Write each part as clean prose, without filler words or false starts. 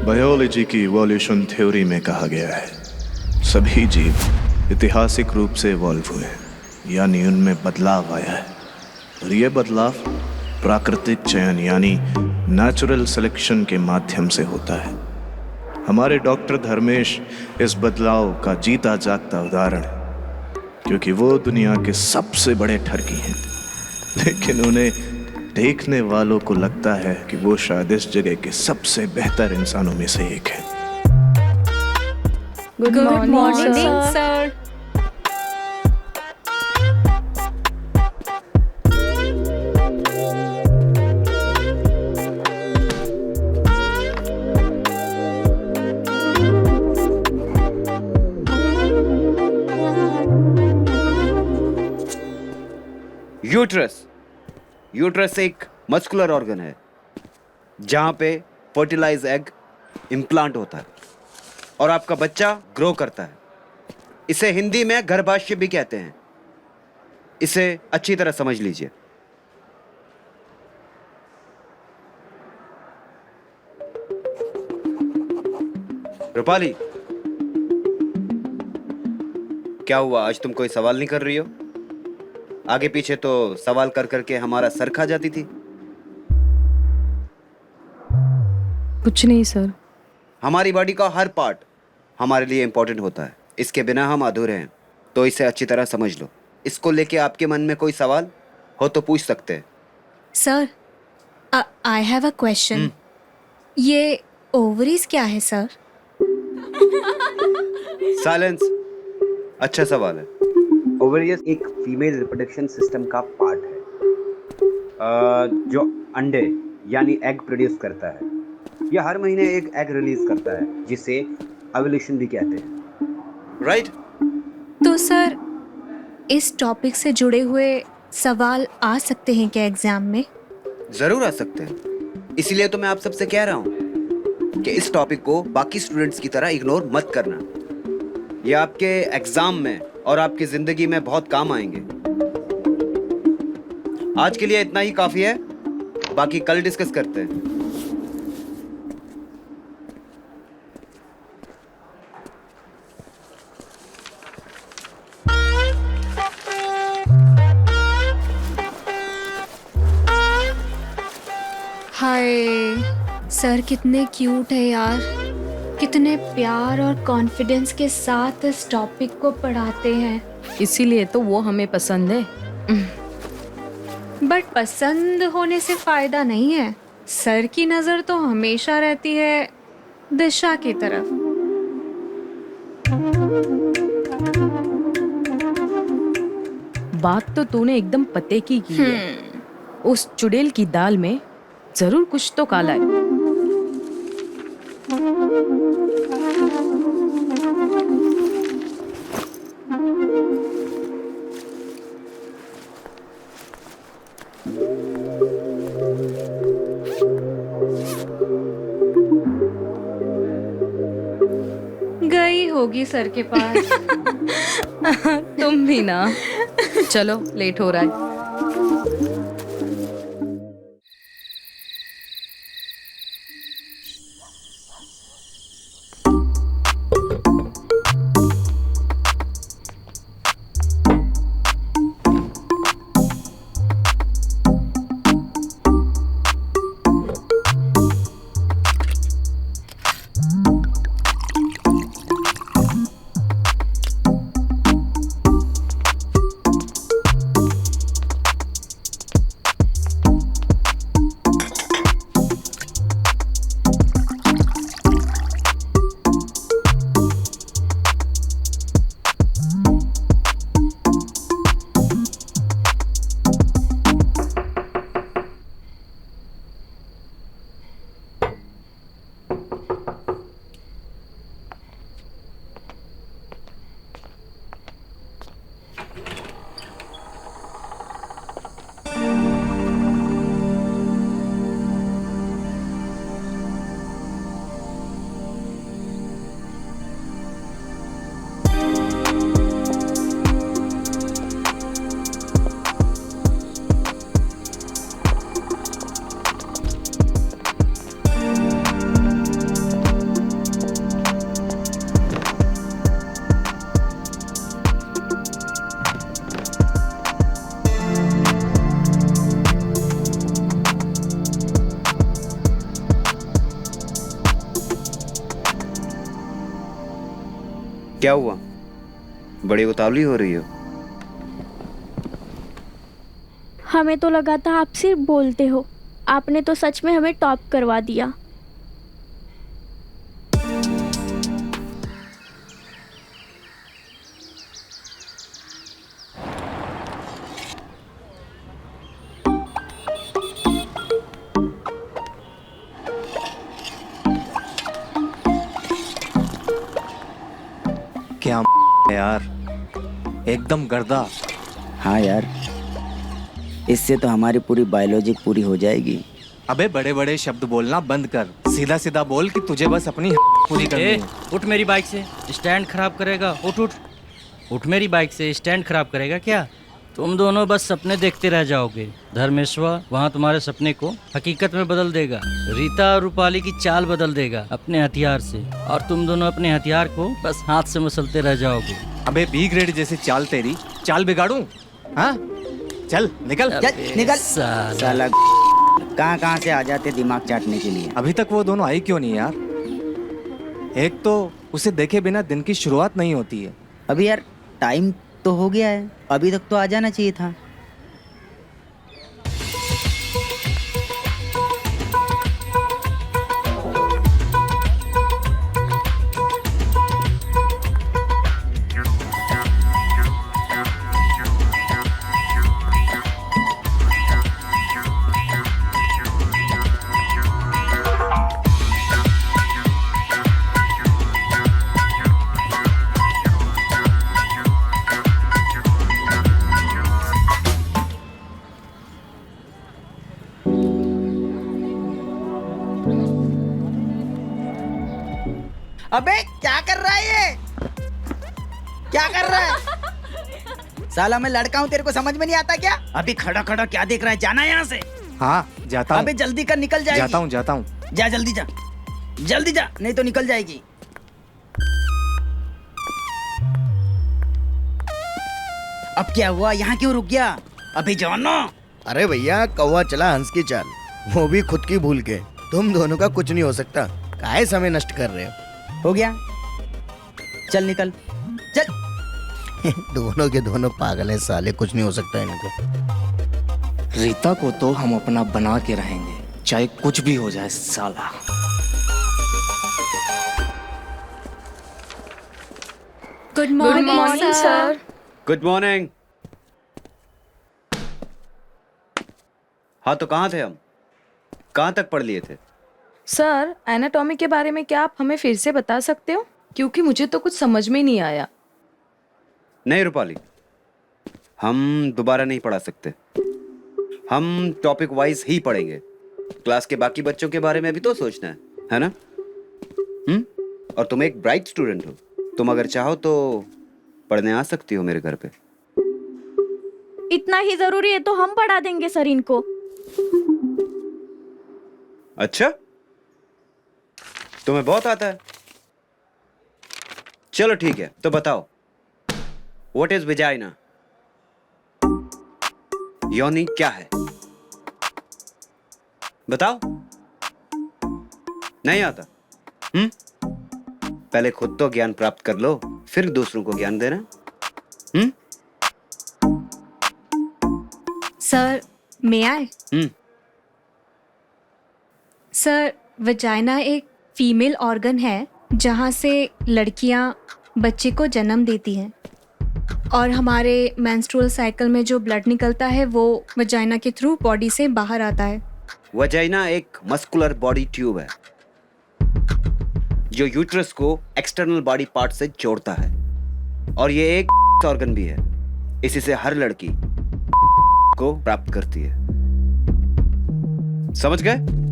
Biology की evolution theory में कहा गया है सभी जीव ऐतिहासिक रूप से इवॉल्व हुए हैं, यानी उनमें बदलाव आया है। और ये बदलाव प्राकृतिक चयन यानी नेचुरल सिलेक्शन के माध्यम से होता है। हमारे डॉक्टर धर्मेश इस बदलाव का जीता जागता उदाहरण है, क्योंकि वो दुनिया के सबसे बड़े ठरकी हैं, लेकिन उन्हें देखने वालों को लगता है कि वो शायद इस जगह के सबसे बेहतर इंसानों में से एक है। Good morning sir. यूट्रस एक मस्कुलर ऑर्गन है जहां पे फर्टिलाइज एग इम्प्लांट होता है और आपका बच्चा ग्रो करता है। इसे हिंदी में गर्भाशय भी कहते हैं। इसे अच्छी तरह समझ लीजिए। रूपाली, क्या हुआ? आज तुम कोई सवाल नहीं कर रही हो? आगे पीछे तो सवाल कर करके हमारा सर खा जाती थी। कुछ नहीं सर। हमारी बॉडी का हर पार्ट हमारे लिए इंपॉर्टेंट होता है, इसके बिना हम अधूरे हैं। तो इसे अच्छी तरह समझ लो। इसको लेके आपके मन में कोई सवाल हो तो पूछ सकते हैं। Sir, I have a question. ये ओवरीज क्या है सर? साइलेंस। अच्छा सवाल है। ओवरियस एक फीमेल रिप्रोडक्शन सिस्टम का पार्ट है जो अंडे यानी एग प्रोड्यूस करता है। यह हर महीने एक एग रिलीज करता है जिसे ओव्यूलेशन भी कहते हैं। राइट? तो सर, इस टॉपिक से जुड़े हुए सवाल आ सकते हैं क्या एग्जाम में? जरूर आ सकते हैं। इसीलिए तो मैं आप सबसे कह रहा हूँ कि इस टॉपिक को बाकी स्टूडेंट्स की तरह इग्नोर मत करना। ये आपके एग्जाम में और आपकी जिंदगी में बहुत काम आएंगे। आज के लिए इतना ही काफी है, बाकी कल डिस्कस करते हैं। हाय सर, कितने क्यूट है यार। कितने प्यार और कॉन्फिडेंस के साथ इस टॉपिक को पढ़ाते हैं। इसीलिए तो वो हमें पसंद है। बट पसंद होने से फायदा नहीं है। सर की नजर तो हमेशा रहती है दिशा की तरफ। बात तो तूने एकदम पते की है। उस चुड़ैल की दाल में जरूर कुछ तो काला है। गई होगी सर के पास। तुम भी ना। चलो, लेट हो रहा है। क्या हुआ? बड़ी उतावली हो रही हो। हमें तो लगा था आप सिर्फ बोलते हो, आपने तो सच में हमें टॉप करवा दिया। क्या यार, एकदम गर्दा। हाँ यार, इससे तो हमारी पूरी बायोलॉजी पूरी हो जाएगी। अबे बड़े बड़े शब्द बोलना बंद कर, सीधा सीधा बोल कि तुझे बस अपनी पूरी करनी है। उठ मेरी बाइक से, स्टैंड खराब करेगा। उठ उठ उठ मेरी बाइक से, स्टैंड खराब करेगा क्या? तुम दोनों बस सपने देखते रह जाओगे। धर्मेश्वर वहाँ तुम्हारे सपने को हकीकत में बदल देगा। रीता और रूपाली की चाल बदल देगा अपने हथियार से, और तुम दोनों अपने हथियार को बस हाथ से मसलते रह जाओगे। अबे बी ग्रेड जैसी चाल, तेरी चाल बिगाड़ूं? हाँ चल निकल। निकल साला। साला कहाँ से आ जाते दिमाग चाटने के लिए। अभी तक वो दोनों आई क्यों नहीं यार? एक तो उसे देखे बिना दिन की शुरुआत नहीं होती है। अभी यार टाइम तो हो गया है, अभी तक तो आ जाना चाहिए था। अबे क्या कर रहा है ये? क्या कर रहा है? साला मैं लड़का हूँ, तेरे को समझ में नहीं आता क्या? अभी खड़ा खड़ा क्या देख रहा है? जाना यहाँ से। हाँ जाता हूँ। अबे जल्दी कर, निकल जाएगी। जाता हूँ। जा जल्दी जा, जल्दी जा, नहीं तो निकल जाएगी। अब क्या हुआ? यहाँ क्यों रुक गया? अभी जानो। अरे भैया, कौवा चला हंस की चाल, वो भी खुद की भूल के। तुम दोनों का कुछ नहीं हो सकता, काहे समय नष्ट कर रहे हो गया, चल निकल चल। हो। दोनों के दोनों पागल है साले, कुछ नहीं हो सकता इनको। रीता को तो हम अपना बना के रहेंगे, चाहे कुछ भी हो जाए साला। Good morning sir. Good morning. हाँ तो कहाँ थे हम? कहाँ तक पढ़ लिए थे? सर एनाटॉमी के बारे में क्या आप हमें फिर से बता सकते हो, क्योंकि मुझे तो कुछ समझ में नहीं आया। नहीं रूपाली, हम दोबारा नहीं पढ़ा सकते। हम टॉपिक वाइज ही पढ़ेंगे। क्लास के बाकी बच्चों के बारे में भी तो सोचना है ना? और तुम एक ब्राइट स्टूडेंट हो, तुम अगर चाहो तो पढ़ने आ सकती हो मेरे घर पे। इतना ही जरूरी है तो हम पढ़ा देंगे सर इनको। अच्छा, तुम्हें बहुत आता है। चलो ठीक है, तो बताओ, व्हाट इज वेजाइना? योनि क्या है? बताओ। नहीं आता? पहले खुद तो ज्ञान प्राप्त कर लो, फिर दूसरों को ज्ञान देना। सर मे आई? सर वजाइना एक फीमेल ऑर्गन है जहाँ से लड़कियाँ बच्चे को जन्म देती हैं, और हमारे मेंस्ट्रुअल साइकिल में जो ब्लड निकलता है वो वजाइना के थ्रू बॉडी से बाहर आता है। वजाइना एक मस्कुलर बॉडी ट्यूब है जो यूट्रस को एक्सटर्नल बॉडी पार्ट से जोड़ता है, और ये एक ऑर्गन भी है। इसी से हर लड़की को प्राप्त करती है। समझ गए?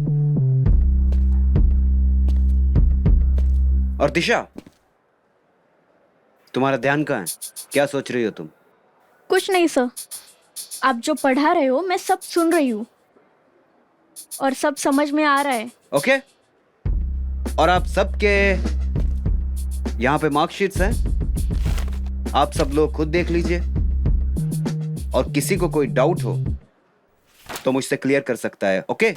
और दिशा, तुम्हारा ध्यान कहाँ है? क्या सोच रही हो तुम? कुछ नहीं सर, आप जो पढ़ा रहे हो मैं सब सुन रही हूँ और सब समझ में आ रहा है। ओके, और आप सबके यहाँ पे मार्कशीट्स हैं, आप सब लोग खुद देख लीजिए, और किसी को कोई डाउट हो तो मुझसे क्लियर कर सकता है। ओके?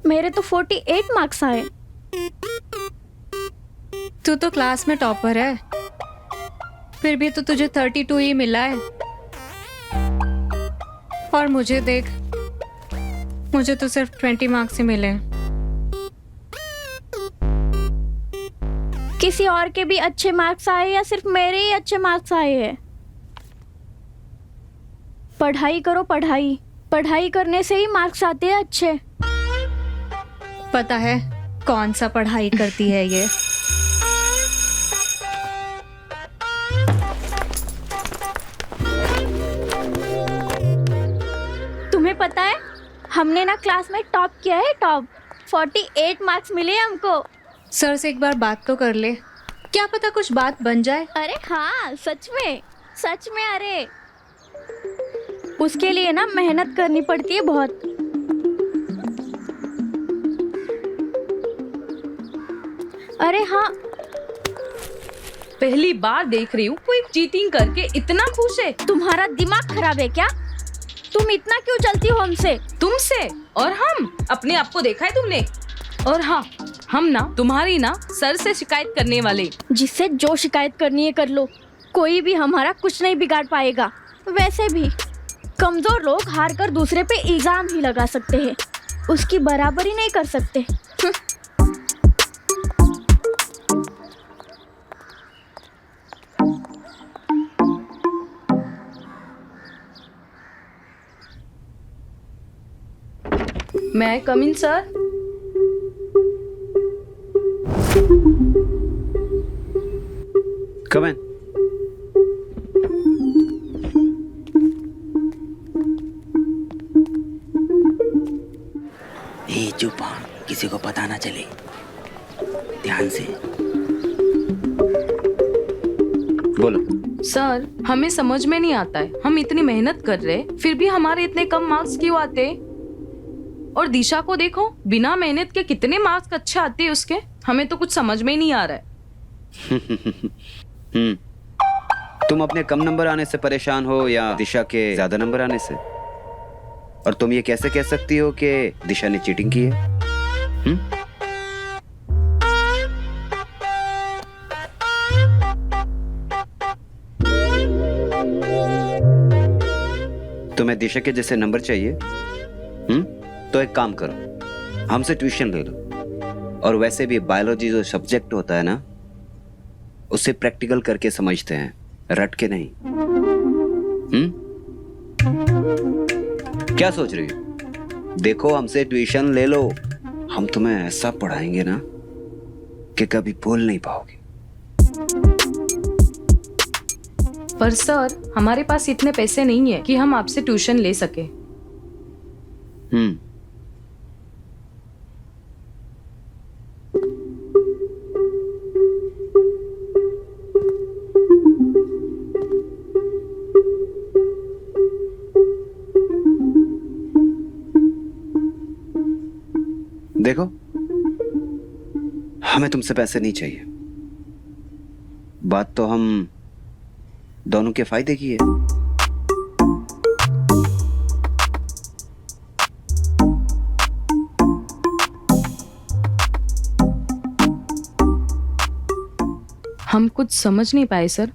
मेरे तो 48 मार्क्स आए। तू तो क्लास में टॉपर है, फिर भी तो तुझे 32 ही मिला है। और मुझे देख, मुझे तो सिर्फ 20 मार्क्स ही मिले। किसी और के भी अच्छे मार्क्स आए या सिर्फ मेरे ही अच्छे मार्क्स आए हैं? पढ़ाई करो, पढ़ाई पढ़ाई करने से ही मार्क्स आते हैं अच्छे। पता है कौन सा पढ़ाई करती है ये? तुम्हें पता है हमने ना क्लास में टॉप किया है, टॉप। 48 मार्क्स मिले हमको। सर से एक बार बात तो कर ले, क्या पता कुछ बात बन जाए। अरे हाँ, सच में। अरे उसके लिए ना मेहनत करनी पड़ती है बहुत। अरे हाँ, पहली बार देख रही हूँ कोई चीटिंग करके इतना खुश है। तुम्हारा दिमाग खराब है क्या? तुम इतना क्यों जलती हो हमसे? तुमसे? और हम अपने आप को देखा है तुमने? और हाँ, हम ना तुम्हारी ना सर से शिकायत करने वाले। जिससे जो शिकायत करनी है कर लो, कोई भी हमारा कुछ नहीं बिगाड़ पाएगा। वैसे भी कमजोर लोग हार कर दूसरे पे इल्जाम ही लगा सकते हैं, उसकी बराबरी नहीं कर सकते। मैं कम इन सर? Come in. ए चुप, किसी को पता ना चले, ध्यान से बोलो। सर, हमें समझ में नहीं आता है, हम इतनी मेहनत कर रहे फिर भी हमारे इतने कम मार्क्स क्यों आते? और दिशा को देखो, बिना मेहनत के कितने मार्क्स अच्छे आते हैं उसके। हमें तो कुछ समझ में ही नहीं आ रहा है। तुम अपने कम नंबर आने से परेशान हो या दिशा के ज्यादा नंबर आने से? और तुम ये कैसे कह सकती हो कि दिशा ने चीटिंग की है? तुम्हें दिशा के जैसे नंबर चाहिए? तो एक काम करो, हमसे ट्यूशन ले लो। और वैसे भी बायोलॉजी जो सब्जेक्ट होता है ना, उसे प्रैक्टिकल करके समझते हैं, रट के नहीं। क्या सोच रही हो? देखो, हमसे ट्यूशन ले लो, हम तुम्हें ऐसा पढ़ाएंगे ना कि कभी बोल नहीं पाओगे। पर सर, हमारे पास इतने पैसे नहीं है कि हम आपसे ट्यूशन ले सके। देखो, हमें तुमसे पैसे नहीं चाहिए, बात तो हम दोनों के फायदे की है। हम कुछ समझ नहीं पाए सर।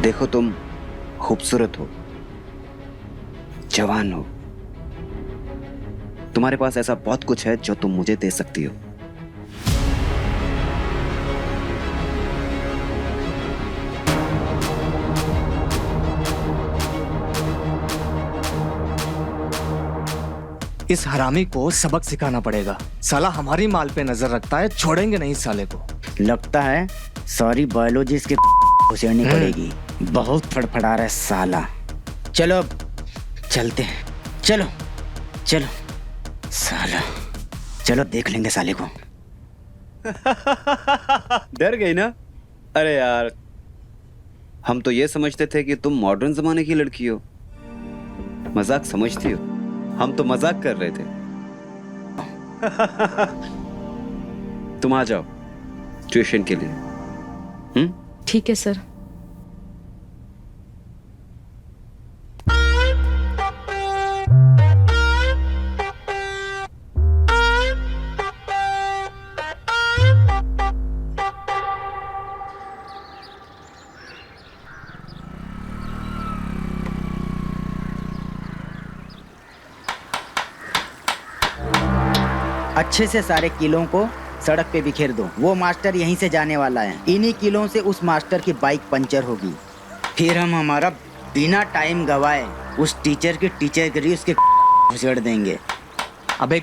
देखो, तुम खूबसूरत हो, जवान हो, तुम्हारे पास ऐसा बहुत कुछ है जो तुम मुझे दे सकती हो। इस हरामी को सबक सिखाना पड़ेगा। साला हमारी माल पे नजर रखता है, छोड़ेंगे नहीं इस साले को। लगता है सारी बायोलॉजी इसके घुसेड़नी पड़ेगी। बहुत फड़फड़ा रहा है साला। चलो अब चलते हैं, चलो चलो साला, चलो देख लेंगे साले को। डर गई ना? अरे यार, हम तो ये समझते थे कि तुम मॉडर्न जमाने की लड़की हो, मजाक समझती हो। हम तो मजाक कर रहे थे। तुम आ जाओ ट्यूशन के लिए। ठीक है सर। अच्छे से सारे कीलों को सड़क पे बिखेर दो। वो मास्टर यहीं से जाने वाला है। इन्हीं कीलों से उस मास्टर की बाइक पंचर होगी। फिर हम हमारा बिना टाइम गवाए उस टीचर की टीचरगिरी उसके घुसेड़ देंगे। अबे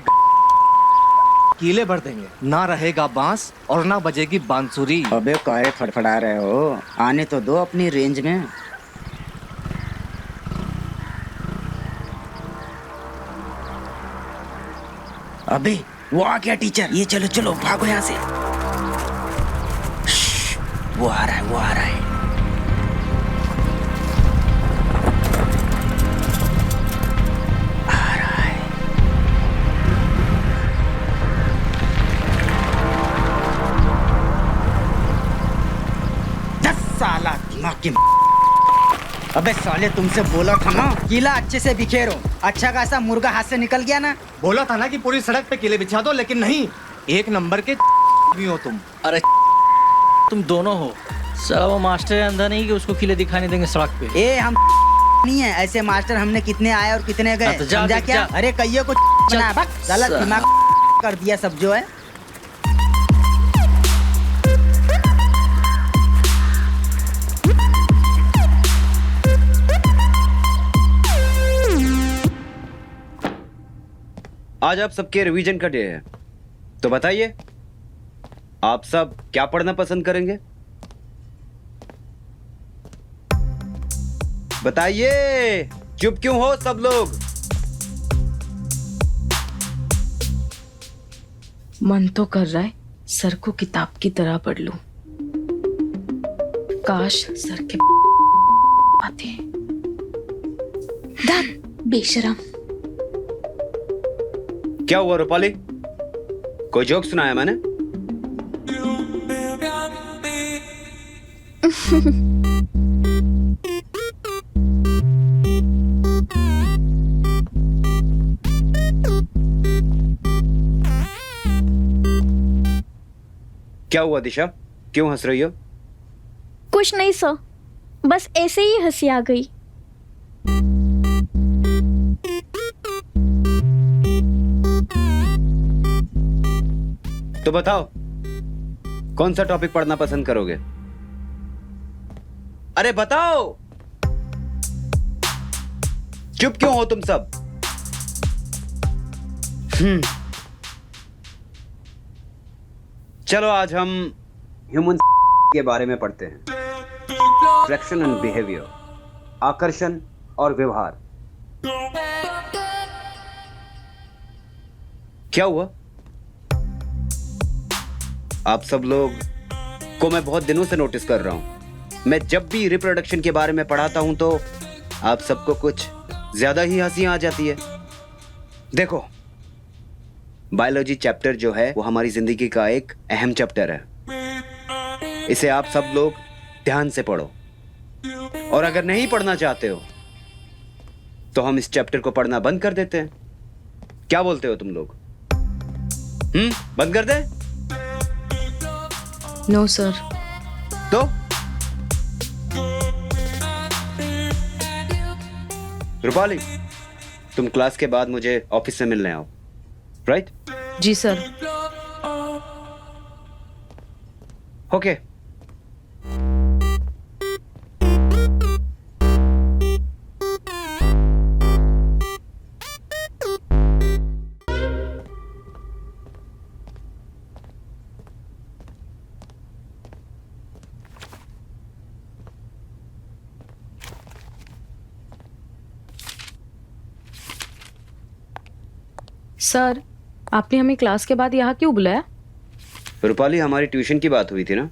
कीले भर देंगे, ना रहेगा बांस और ना बजेगी बांसुरी। अबे काहे फड़फड़ा रहे हो? आने तो दो अपनी रेंज में। अबे वो आ गया टीचर। ये चलो चलो भागो यहाँ से। वो आ रहा है, वो आ रहा है। आ रहा है। दस साला दिमाग की। अबे साले तुमसे बोला था ना कीला अच्छे से बिखेरो। अच्छा खासा मुर्गा हाथ से निकल गया ना। बोला था ना कि पूरी सड़क पे कीले बिछा दो, लेकिन नहीं, एक नंबर के भी हो तुम। अरे तुम दोनों हो। साला वो मास्टर अंधा नहीं कि उसको किले दिखाने देंगे सड़क पे। ए हम नहीं है ऐसे मास्टर। हमने कितने आए और कितने गए, तो जा, समझा जा, क्या? जा। अरे कहिए कुछ बना बक साला दिमाग कर दिया सब जो है। आज आप सबके रिवीजन का डे है, तो बताइए आप सब क्या पढ़ना पसंद करेंगे? बताइए, चुप क्यों हो सब लोग? मन तो कर रहा है सर को किताब की तरह पढ़ लूं। काश सर के आते। बेशरम। क्या हुआ रूपाली, कोई जोक सुनाया मैंने? क्या हुआ दिशा, क्यों हंस रही हो? कुछ नहीं सर, बस ऐसे ही हंसी आ गई। तो बताओ कौन सा टॉपिक पढ़ना पसंद करोगे? अरे बताओ, चुप क्यों हो तुम सब? चलो आज हम ह्यूमन के बारे में पढ़ते हैं। अट्रैक्शन एंड बिहेवियर, आकर्षण और व्यवहार। क्या हुआ? आप सब लोग को मैं बहुत दिनों से नोटिस कर रहा हूं। मैं जब भी रिप्रोडक्शन के बारे में पढ़ाता हूं तो आप सबको कुछ ज्यादा ही हंसी आ जाती है। देखो, बायोलॉजी चैप्टर जो है वो हमारी जिंदगी का एक अहम चैप्टर है। इसे आप सब लोग ध्यान से पढ़ो, और अगर नहीं पढ़ना चाहते हो तो हम इस चैप्टर को पढ़ना बंद कर देते हैं। क्या बोलते हो तुम लोग? बंद कर दे? No sir. तो रूपाली, तुम क्लास के बाद मुझे ऑफिस से मिलने आओ, राइट? जी सर। ओके। सर, आपने हमें क्लास के बाद यहाँ क्यों बुलाया? रूपाली, हमारी ट्यूशन की बात हुई थी ना,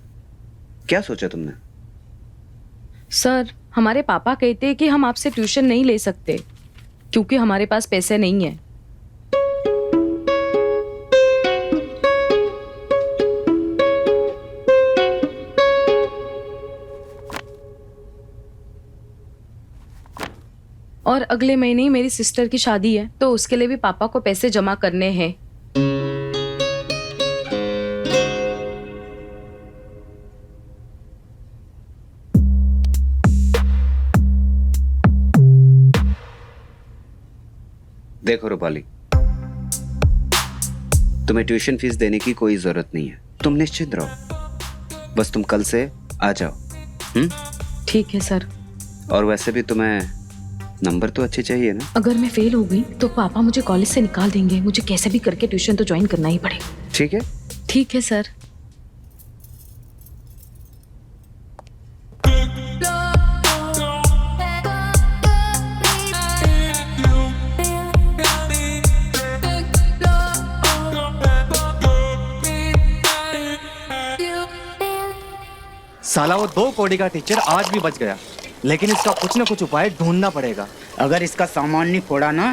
क्या सोचा तुमने? सर, हमारे पापा कहते हैं कि हम आपसे ट्यूशन नहीं ले सकते क्योंकि हमारे पास पैसे नहीं है। और अगले महीने ही मेरी सिस्टर की शादी है, तो उसके लिए भी पापा को पैसे जमा करने हैं। देखो रूपाली, तुम्हें ट्यूशन फीस देने की कोई जरूरत नहीं है, तुम निश्चिंत रहो, बस तुम कल से आ जाओ। ठीक है सर। और वैसे भी तुम्हें नंबर तो अच्छे चाहिए ना। अगर मैं फेल हो गई तो पापा मुझे कॉलेज से निकाल देंगे, मुझे कैसे भी करके ट्यूशन तो ज्वाइन करना ही पड़ेगा। ठीक है? ठीक है सर। साला वो 2 कौड़ी का टीचर आज भी बच गया, लेकिन इसका कुछ न कुछ उपाय ढूंढना पड़ेगा। अगर इसका सामान नहीं फोड़ा ना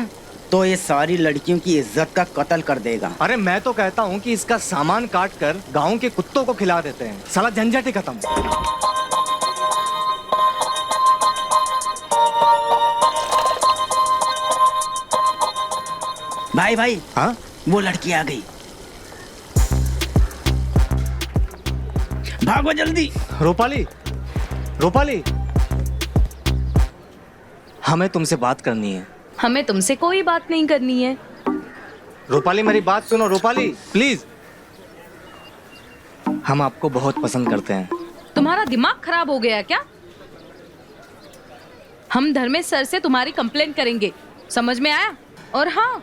तो ये सारी लड़कियों की इज्जत का कत्ल कर देगा। अरे मैं तो कहता हूँ कि इसका सामान काट कर गाँव के कुत्तों को खिला देते हैं, साला झंझट ही खत्म। भाई भाई, हाँ, वो लड़की आ गई, भागो जल्दी। रूपाली, रूपाली, हमें तुमसे बात करनी है। हमें तुमसे कोई बात नहीं करनी है। रूपाली मेरी बात सुनो, रूपाली प्लीज। हम आपको बहुत पसंद करते हैं। तुम्हारा दिमाग खराब हो गया क्या? हम धर्मेश सर से तुम्हारी कंप्लेंट करेंगे, समझ में आया? और हाँ,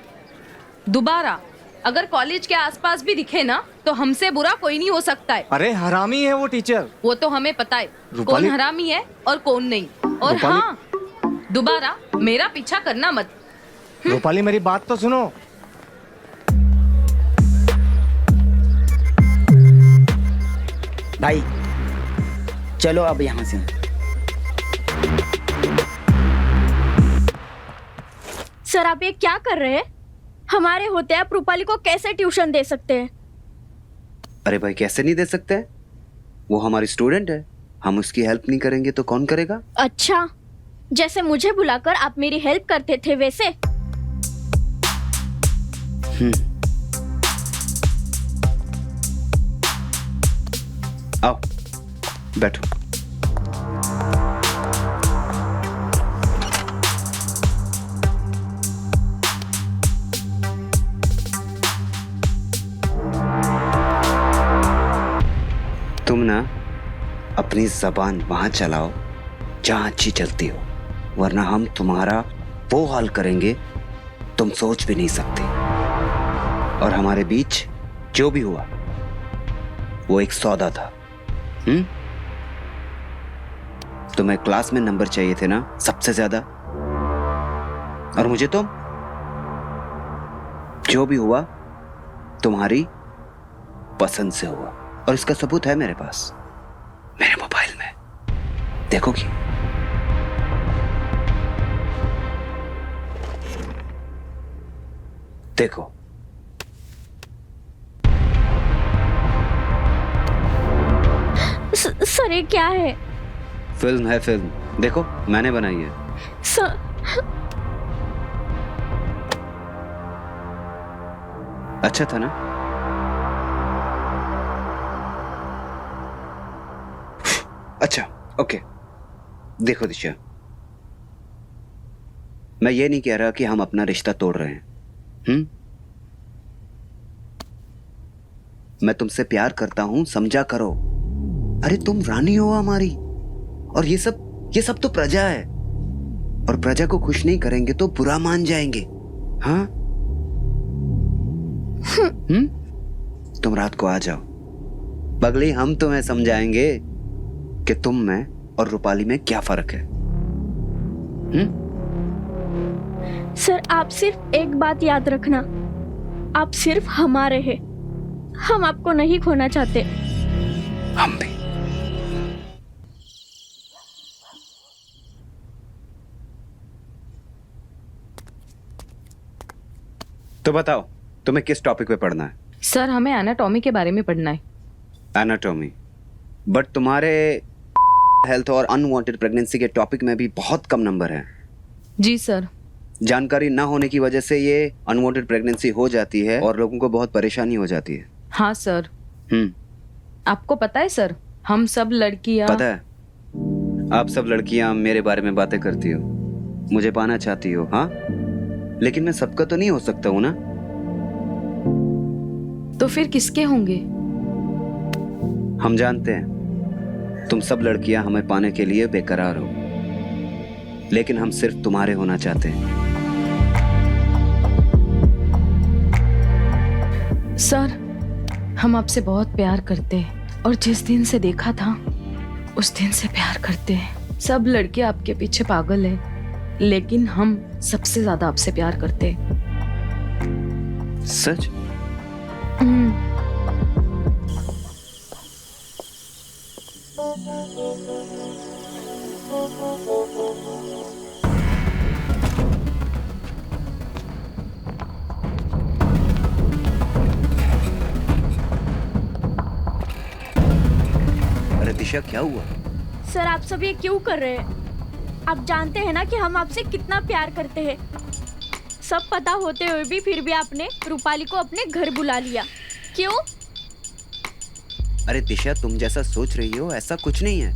दोबारा अगर कॉलेज के आसपास भी दिखे ना तो हमसे बुरा कोई नहीं हो सकता है। अरे हरामी है वो टीचर। वो तो हमें पता है कौन हरामी है और कौन नहीं। और हाँ, दोबारा मेरा पीछा करना मत। रूपाली मेरी बात तो सुनो। भाई चलो अब यहाँ से। सर आप ये क्या कर रहे हैं? हमारे होते आप रूपाली को कैसे ट्यूशन दे सकते हैं? अरे भाई कैसे नहीं दे सकते? वो हमारी स्टूडेंट है, हम उसकी हेल्प नहीं करेंगे तो कौन करेगा? अच्छा, जैसे मुझे बुलाकर आप मेरी हेल्प करते थे वैसे? आओ बैठो। तुम ना अपनी जबान वहां चलाओ जहां अच्छी चलती हो, वरना हम तुम्हारा वो हाल करेंगे तुम सोच भी नहीं सकते। और हमारे बीच जो भी हुआ वो एक सौदा था। तुम्हें क्लास में नंबर चाहिए थे ना सबसे ज्यादा, और मुझे तो जो भी हुआ तुम्हारी पसंद से हुआ, और इसका सबूत है मेरे पास, मेरे मोबाइल में। देखोगी? देखो। सर ये क्या है? फिल्म है, फिल्म। देखो मैंने बनाई है। सर अच्छा था ना? अच्छा ओके। देखो दिशा, मैं ये नहीं कह रहा कि हम अपना रिश्ता तोड़ रहे हैं। मैं तुमसे प्यार करता हूं, समझा करो। अरे तुम रानी हो हमारी, और ये सब तो प्रजा है, और प्रजा को खुश नहीं करेंगे तो बुरा मान जाएंगे। हाँ? तुम रात को आ जाओ, पगली, हम तुम्हें समझाएंगे कि तुम में और रूपाली में क्या फर्क है। सर आप सिर्फ एक बात याद रखना, आप सिर्फ हमारे हैं, हम आपको नहीं खोना चाहते। हम भी। तो बताओ तुम्हें किस टॉपिक पे पढ़ना है? सर हमें एनाटॉमी के बारे में पढ़ना है। एनाटॉमी? बट तुम्हारे हेल्थ और अनवांटेड प्रेगनेंसी के टॉपिक में भी बहुत कम नंबर हैं। जी सर। जानकारी ना होने की वजह से ये अनवांटेड प्रेगनेंसी हो जाती है और लोगों को बहुत परेशानी हो जाती है। हाँ सर। हम्म। आपको पता है सर, हम सब लड़कियां। पता है, आप सब लड़कियां मेरे बारे में बातें करती हो, मुझे पाना चाहती हो, हाँ, लेकिन मैं सबका तो नहीं हो सकता हूं ना। तो फिर किसके होंगे? हम जानते हैं तुम सब लड़कियां हमें पाने के लिए बेकरार हो, लेकिन हम सिर्फ तुम्हारे होना चाहते हैं। सर, हम आपसे बहुत प्यार करते हैं और जिस दिन से देखा था उस दिन से प्यार करते हैं। सब लड़के आपके पीछे पागल हैं, लेकिन हम सबसे ज्यादा आपसे प्यार करते हैं। सच? अरे दिशा, क्या हुआ? सर, आप सब ये क्यों कर रहे हैं? आप जानते हैं ना कि हम आपसे कितना प्यार करते हैं। सब पता होते हुए भी फिर भी आपने रूपाली को अपने घर बुला लिया, क्यों? अरे दिशा, तुम जैसा सोच रही हो ऐसा कुछ नहीं है।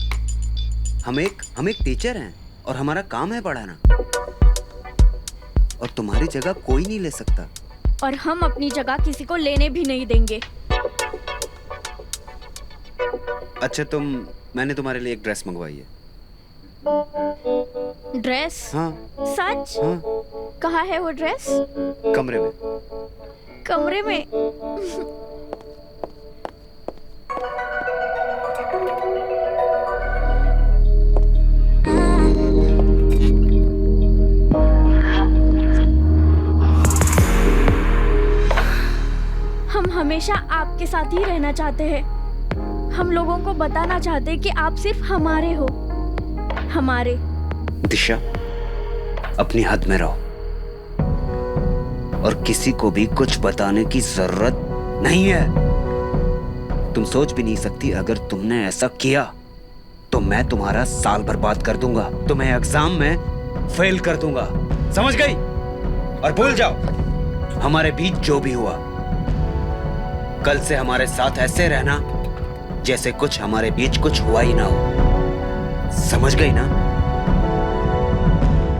हम एक टीचर हैं और हमारा काम है पढ़ाना, और तुम्हारी जगह कोई नहीं ले सकता। और हम अपनी जगह किसी को लेने भी नहीं देंगे। अच्छा, मैंने तुम्हारे लिए एक ड्रेस मंगवाई है। ड्रेस? हाँ। सच? हाँ। कहाँ है वो ड्रेस? कमरे में। कमरे में? हम हमेशा आपके साथ ही रहना चाहते हैं। हम लोगों को बताना चाहते हैं कि आप सिर्फ हमारे हो, हमारे। दिशा, अपनी हद में रहो और किसी को भी कुछ बताने की जरूरत नहीं है। तुम सोच भी नहीं सकती, अगर तुमने ऐसा किया तो मैं तुम्हारा साल बर्बाद कर दूंगा, तुम्हें एग्जाम में फेल कर दूंगा, समझ गई? और भूल जाओ हमारे बीच जो भी हुआ। कल से हमारे साथ ऐसे रहना जैसे कुछ हमारे बीच कुछ हुआ ही ना हो, समझ गई ना?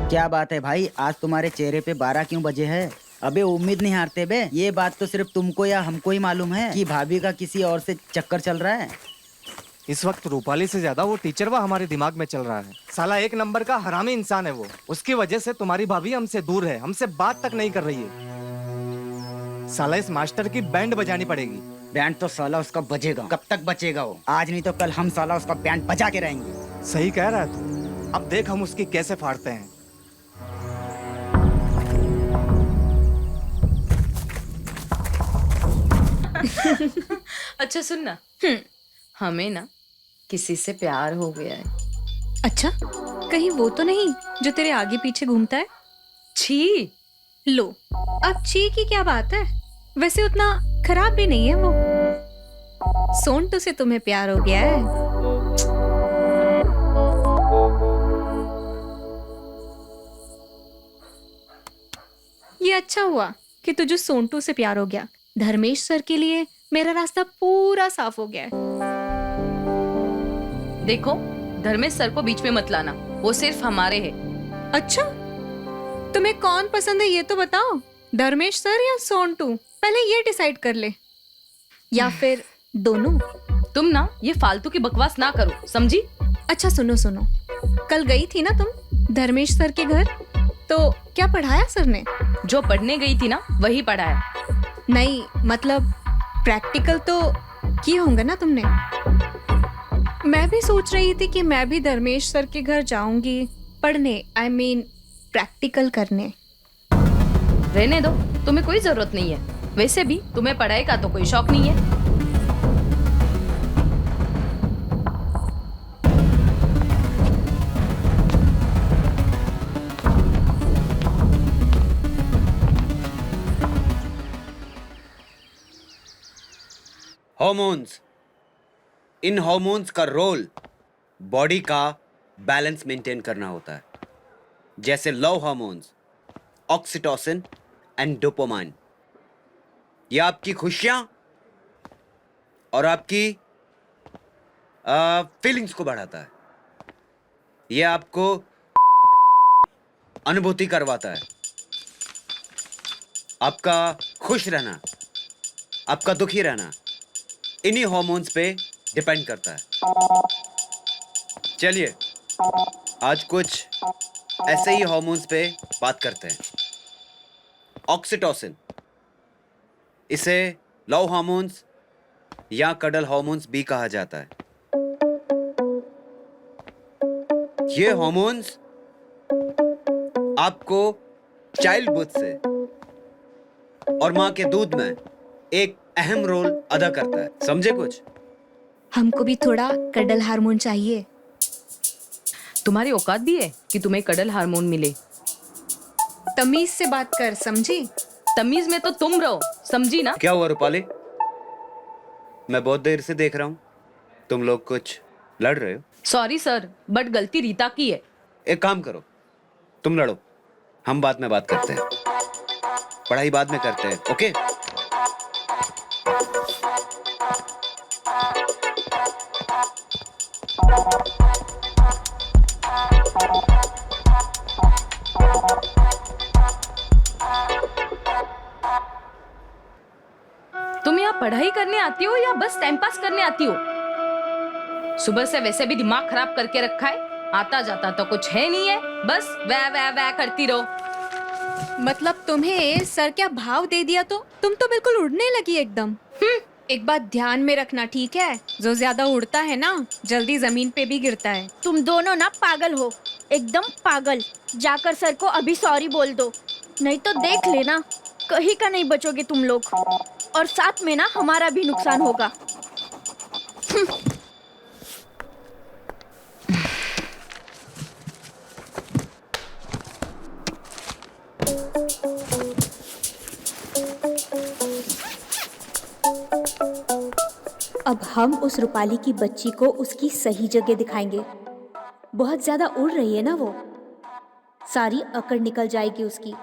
क्या बात है भाई, आज तुम्हारे चेहरे पे 12 क्यों बजे है? अबे उम्मीद नहीं हारते बे। ये बात तो सिर्फ तुमको या हमको ही मालूम है कि भाभी का किसी और से चक्कर चल रहा है। इस वक्त रूपाली से ज्यादा वो टीचर वो हमारे दिमाग में चल रहा है। साला एक नंबर का हरामी इंसान है वो। उसकी वजह से तुम्हारी भाभी हमसे दूर है, हमसे बात तक नहीं कर रही है। साला इस मास्टर की बैंड बजानी पड़ेगी। बैंड तो साला उसका बजेगा। कब तक बचेगा वो? आज नहीं तो कल हम साला उसका बैंड बजा के रहेंगे। सही कह रहा है तू। अब देख हम उसकी कैसे फाड़ते हैं। अच्छा सुन ना, हमें ना किसी से प्यार हो गया है। अच्छा, कहीं वो तो नहीं जो तेरे आगे पीछे घूमता है? छी। लो, अब छी की क्या बात है? वैसे उतना खराब भी नहीं है वो। सोंटू से तुम्हें प्यार हो गया है? ये अच्छा हुआ कि तुझे सोंटू से प्यार हो गया। धर्मेश सर के लिए मेरा रास्ता पूरा साफ हो गया है। देखो, धर्मेश सर को बीच में मत लाना, वो सिर्फ हमारे हैं। अच्छा, तुम्हें कौन पसंद है ये तो बताओ। धर्मेश सर या सोंटू? पहले ये डिसाइड कर ले, या फिर दोनों। तुम ना ये फालतू की बकवास ना करो, समझी? अच्छा सुनो सुनो, कल गई थी ना तुम धर्मेश सर के घर, तो क्या पढ़ाया सर ने? जो पढ़ने गई थी ना वही पढ़ाया। नहीं, मतलब प्रैक्टिकल तो किए होंगे ना तुमने। मैं भी सोच रही थी कि मैं भी धर्मेश सर के घर जाऊंगी पढ़ने, I mean प्रैक्टिकल करने। रहने दो, तुम्हें कोई जरूरत नहीं है। वैसे भी तुम्हें पढ़ाई का तो कोई शौक नहीं है। हॉर्मोन्स, इन हॉर्मोन्स का रोल बॉडी का बैलेंस मेंटेन करना होता है। जैसे love hormones, oxytocin and dopamine. ये आपकी खुशियां और आपकी फीलिंग्स को बढ़ाता है। ये आपको अनुभूति करवाता है। आपका खुश रहना, आपका दुखी रहना इन्हीं हार्मोन्स पे डिपेंड करता है। चलिए आज कुछ ऐसे ही हार्मोन्स पे बात करते हैं। ऑक्सीटोसिन, इसे लव हार्मोन्स या कडल हार्मोन्स भी कहा जाता है। ये हार्मोन्स आपको चाइल्ड बर्थ से और मां के दूध में एक अहम रोल अदा करता है। समझे कुछ? हमको भी थोड़ा कडल हार्मोन चाहिए। तुम्हारी औकात भी है कि तुम्हें कडल हार्मोन मिले? तमीज से बात कर, समझी? तमीज में तो तुम रहो, समझी ना? क्या हुआ रूपाली? मैं बहुत देर से देख रहा हूं तुम लोग कुछ लड़ रहे हो। सॉरी सर, बट गलती रीता की है। एक काम करो, तुम लड़ो, हम बाद में बात करते हैं। पढ़ाई बाद में करते हैं, ओके? तुम यहाँ पढ़ाई करने आती हो या बस टाइम पास करने आती हो? सुबह से वैसे भी दिमाग खराब करके रखा है, आता जाता तो कुछ है नहीं है, बस वै वै वै करती रहो। मतलब तुम्हें सर क्या भाव दे दिया तो तुम तो बिल्कुल उड़ने लगी एकदम। एक बात ध्यान में रखना, ठीक है? जो ज्यादा उड़ता है ना जल्दी जमीन पे भी गिरता है। तुम दोनों ना पागल हो, एकदम पागल। जाकर सर को अभी सॉरी बोल दो, नहीं तो देख लेना कहीं का नहीं बचोगे तुम लोग, और साथ में ना हमारा भी नुकसान होगा। अब हम उस रूपाली की बच्ची को उसकी सही जगह दिखाएंगे। बहुत ज्यादा उड़ रही है ना वो, सारी अकड़ निकल जाएगी उसकी।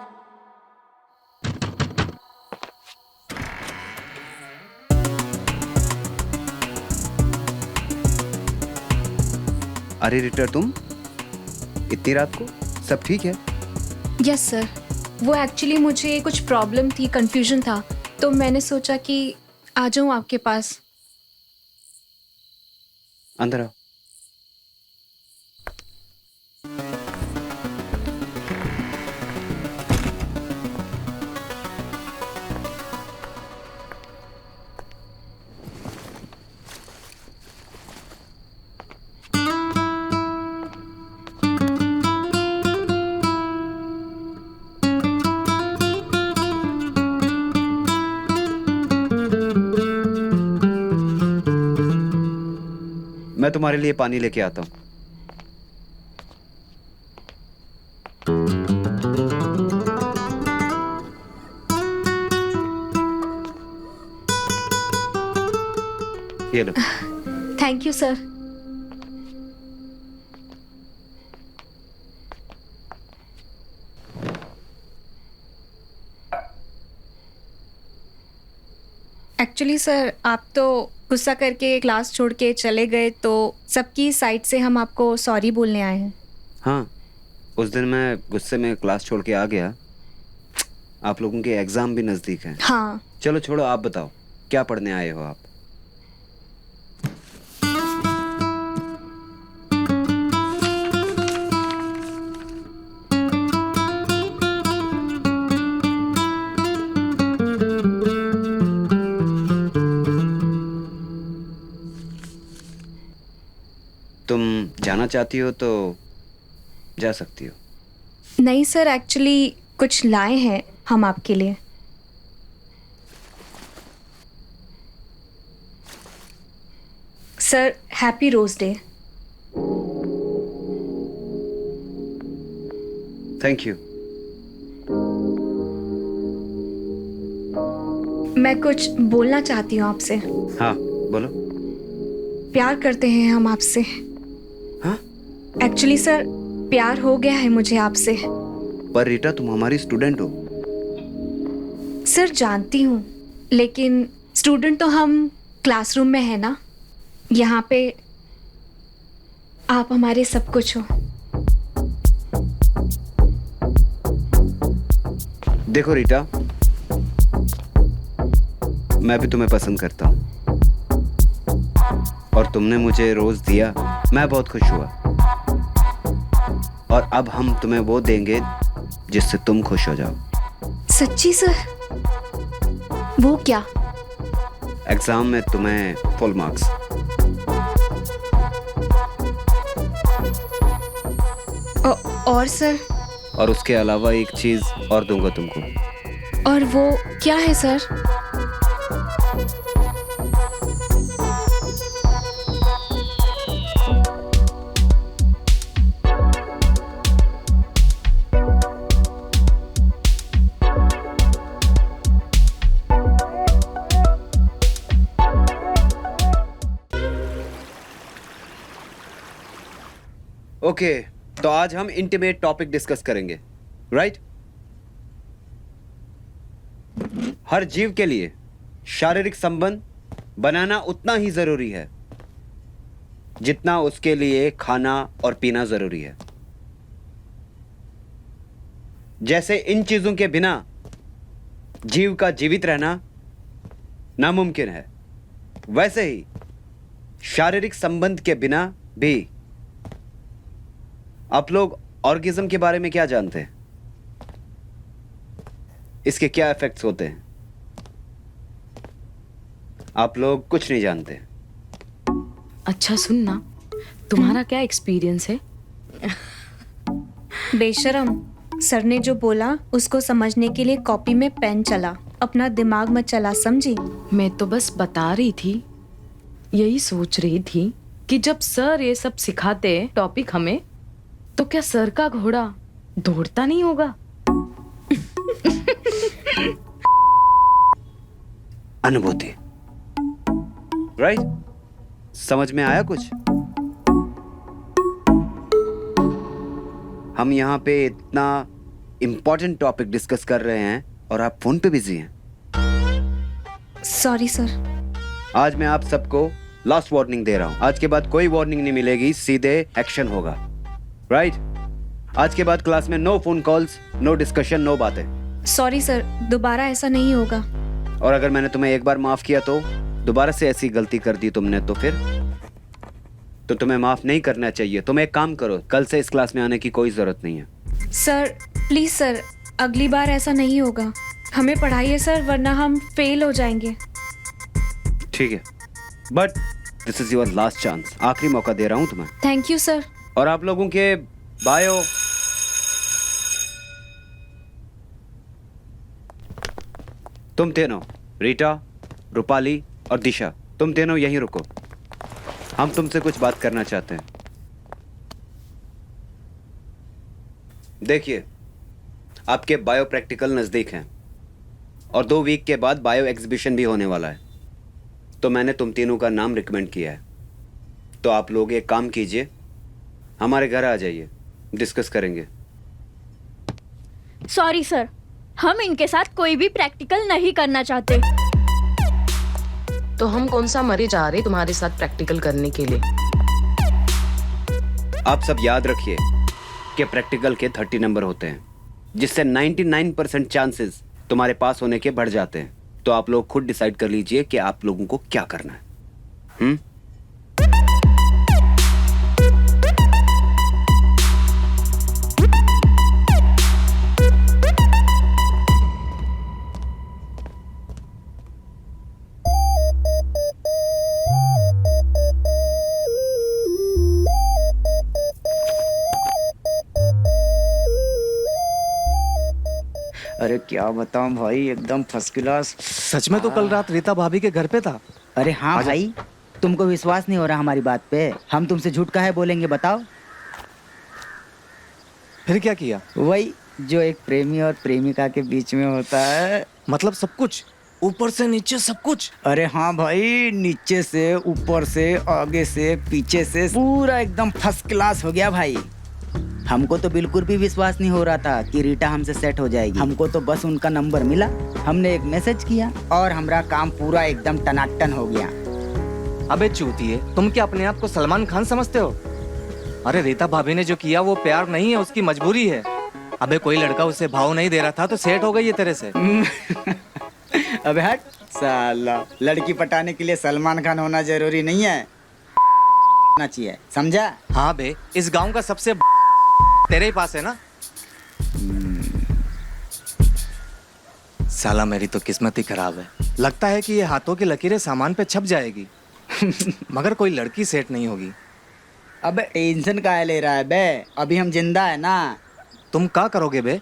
अरे रिटर, तुम इतनी रात को? सब ठीक है? यस सर, वो एक्चुअली मुझे कुछ प्रॉब्लम थी, कंफ्यूजन था, तो मैंने सोचा कि आ जाऊं आपके पास। अंदर आओ। मैं तुम्हारे लिए पानी लेके आता हूं। ये लो। Thank you sir. Actually sir, आप तो गुस्सा करके क्लास छोड़ के चले गए, तो सबकी साइड से हम आपको सॉरी बोलने आए हैं। हाँ, उस दिन मैं गुस्से में क्लास छोड़ के आ गया। आप लोगों के एग्जाम भी नजदीक हैं। हाँ। चलो छोड़ो, आप बताओ क्या पढ़ने आए हो आप? तुम जाना चाहती हो तो जा सकती हो। नहीं सर, एक्चुअली कुछ लाए हैं हम आपके लिए। Sir, happy rose day. Thank you. मैं कुछ बोलना चाहती हूँ आपसे। हाँ बोलो। प्यार करते हैं हम आपसे। हाँ? एक्चुअली सर, प्यार हो गया है मुझे आपसे। पर रीटा, तुम हमारी स्टूडेंट हो। सर जानती हूँ, लेकिन स्टूडेंट तो हम क्लासरूम में है ना, यहाँ पे आप हमारे सब कुछ हो। देखो रीटा, मैं भी तुम्हें पसंद करता हूँ और तुमने मुझे रोज दिया, मैं बहुत खुश हुआ। और अब हम तुम्हें वो देंगे जिससे तुम खुश हो जाओ। सच्ची सर? वो क्या? एग्जाम में तुम्हें फुल मार्क्स। और सर? और उसके अलावा एक चीज और दूंगा तुमको। और वो क्या है सर? ओके, तो आज हम इंटीमेट टॉपिक डिस्कस करेंगे, राइट? हर जीव के लिए शारीरिक संबंध बनाना उतना ही जरूरी है जितना उसके लिए खाना और पीना जरूरी है। जैसे इन चीजों के बिना जीव का जीवित रहना नामुमकिन है, वैसे ही शारीरिक संबंध के बिना भी। आप लोग ऑर्गेज्म के बारे में क्या जानते हैं? इसके क्या इफेक्ट्स होते हैं? आप लोग कुछ नहीं जानते। अच्छा सुनना, तुम्हारा क्या एक्सपीरियंस है? बेशरम, सर ने जो बोला उसको समझने के लिए कॉपी में पेन चला, अपना दिमाग मत चला, समझी? मैं तो बस बता रही थी, यही सोच रही थी कि जब सर ये सब सिखाते टॉपिक हमें, तो क्या सर का घोड़ा दौड़ता नहीं होगा? अनुभूति, राइट? समझ में आया कुछ? हम यहाँ पे इतना इंपॉर्टेंट टॉपिक डिस्कस कर रहे हैं और आप फोन पे बिजी हैं। Sorry sir. आज मैं आप सबको लास्ट वार्निंग दे रहा हूँ। आज के बाद कोई वार्निंग नहीं मिलेगी, सीधे एक्शन होगा, राइट? आज के बाद क्लास में no phone calls, no discussion, no बातें। सॉरी सर, दोबारा ऐसा नहीं होगा। और अगर मैंने तुम्हें एक बार माफ किया तो दोबारा से ऐसी गलती कर दी तुमने तो फिर तो तुम्हें माफ नहीं करना चाहिए। तुम एक काम करो, कल से इस क्लास में आने की कोई जरूरत नहीं है। सर प्लीज सर, अगली बार ऐसा नहीं होगा। हमें पढ़ाइए सर, वरना हम फेल हो जाएंगे। ठीक है, but this is your last chance. आखिरी मौका दे रहा हूँ तुम्हें। Thank you sir. और आप लोगों के बायो तुम तीनों, रीटा, रूपाली और दिशा, तुम तीनों यहीं रुको। हम तुमसे कुछ बात करना चाहते हैं। देखिए, आपके बायो प्रैक्टिकल नजदीक हैं और 2 वीक के बाद बायो एग्जीबिशन भी होने वाला है। तो मैंने तुम तीनों का नाम रिकमेंड किया है। तो आप लोग एक काम कीजिए, हमारे घर आ जाइए, डिस्कस करेंगे। सॉरी सर, हम इनके साथ कोई भी प्रैक्टिकल नहीं करना चाहते। तो हम कौन सा मरे जा रहे तुम्हारे साथ प्रैक्टिकल करने के लिए? आप सब याद रखिए कि प्रैक्टिकल के 30 नंबर होते हैं, जिससे 99% चांसेस तुम्हारे पास होने के बढ़ जाते हैं। तो आप लोग खुद डिसाइड कर लीजिए कि आप लोगों को क्या करना है। अरे क्या बताऊं भाई, एकदम फर्स्ट क्लास। सच में तो कल रात रीता भाभी के घर पे था। अरे हाँ भाई, तुमको विश्वास नहीं हो रहा हमारी बात पे? हम तुमसे झूठ काहे बोलेंगे बताओ? फिर क्या किया? वही जो एक प्रेमी और प्रेमिका के बीच में होता है। मतलब सब कुछ, ऊपर से नीचे सब कुछ? अरे हाँ भाई, नीचे से, ऊपर से, आगे से, पीछे से, पूरा एकदम फर्स्ट क्लास हो गया भाई। हमको तो बिल्कुल भी विश्वास नहीं हो रहा था कि रीटा हमसे सेट हो जाएगी। हमको तो बस उनका नंबर मिला, हमने एक मैसेज किया और हमारा काम पूरा एकदम टनाटन हो गया। अबे चूतिए, तुम क्या अपने आप को सलमान खान समझते हो? अरे रीता भाभी ने जो किया वो प्यार नहीं है, उसकी मजबूरी है। अबे कोई लड़का उसे भाव नहीं दे रहा था तो सेट हो गई है तेरे से। अबे हट साला, लड़की पटाने के लिए सलमान खान होना जरूरी नहीं है, होना चाहिए, समझा? हाँ बे, इस गांव का सबसे तेरे ही पास है ना। साला मेरी तो किस्मत ही खराब है। लगता है कि ये हाथों की लकीरें सामान पे छप जाएगी मगर कोई लड़की सेट नहीं होगी। अबे टेंशन काहे ले रहा है बे, अभी हम जिंदा है ना। तुम क्या करोगे बे?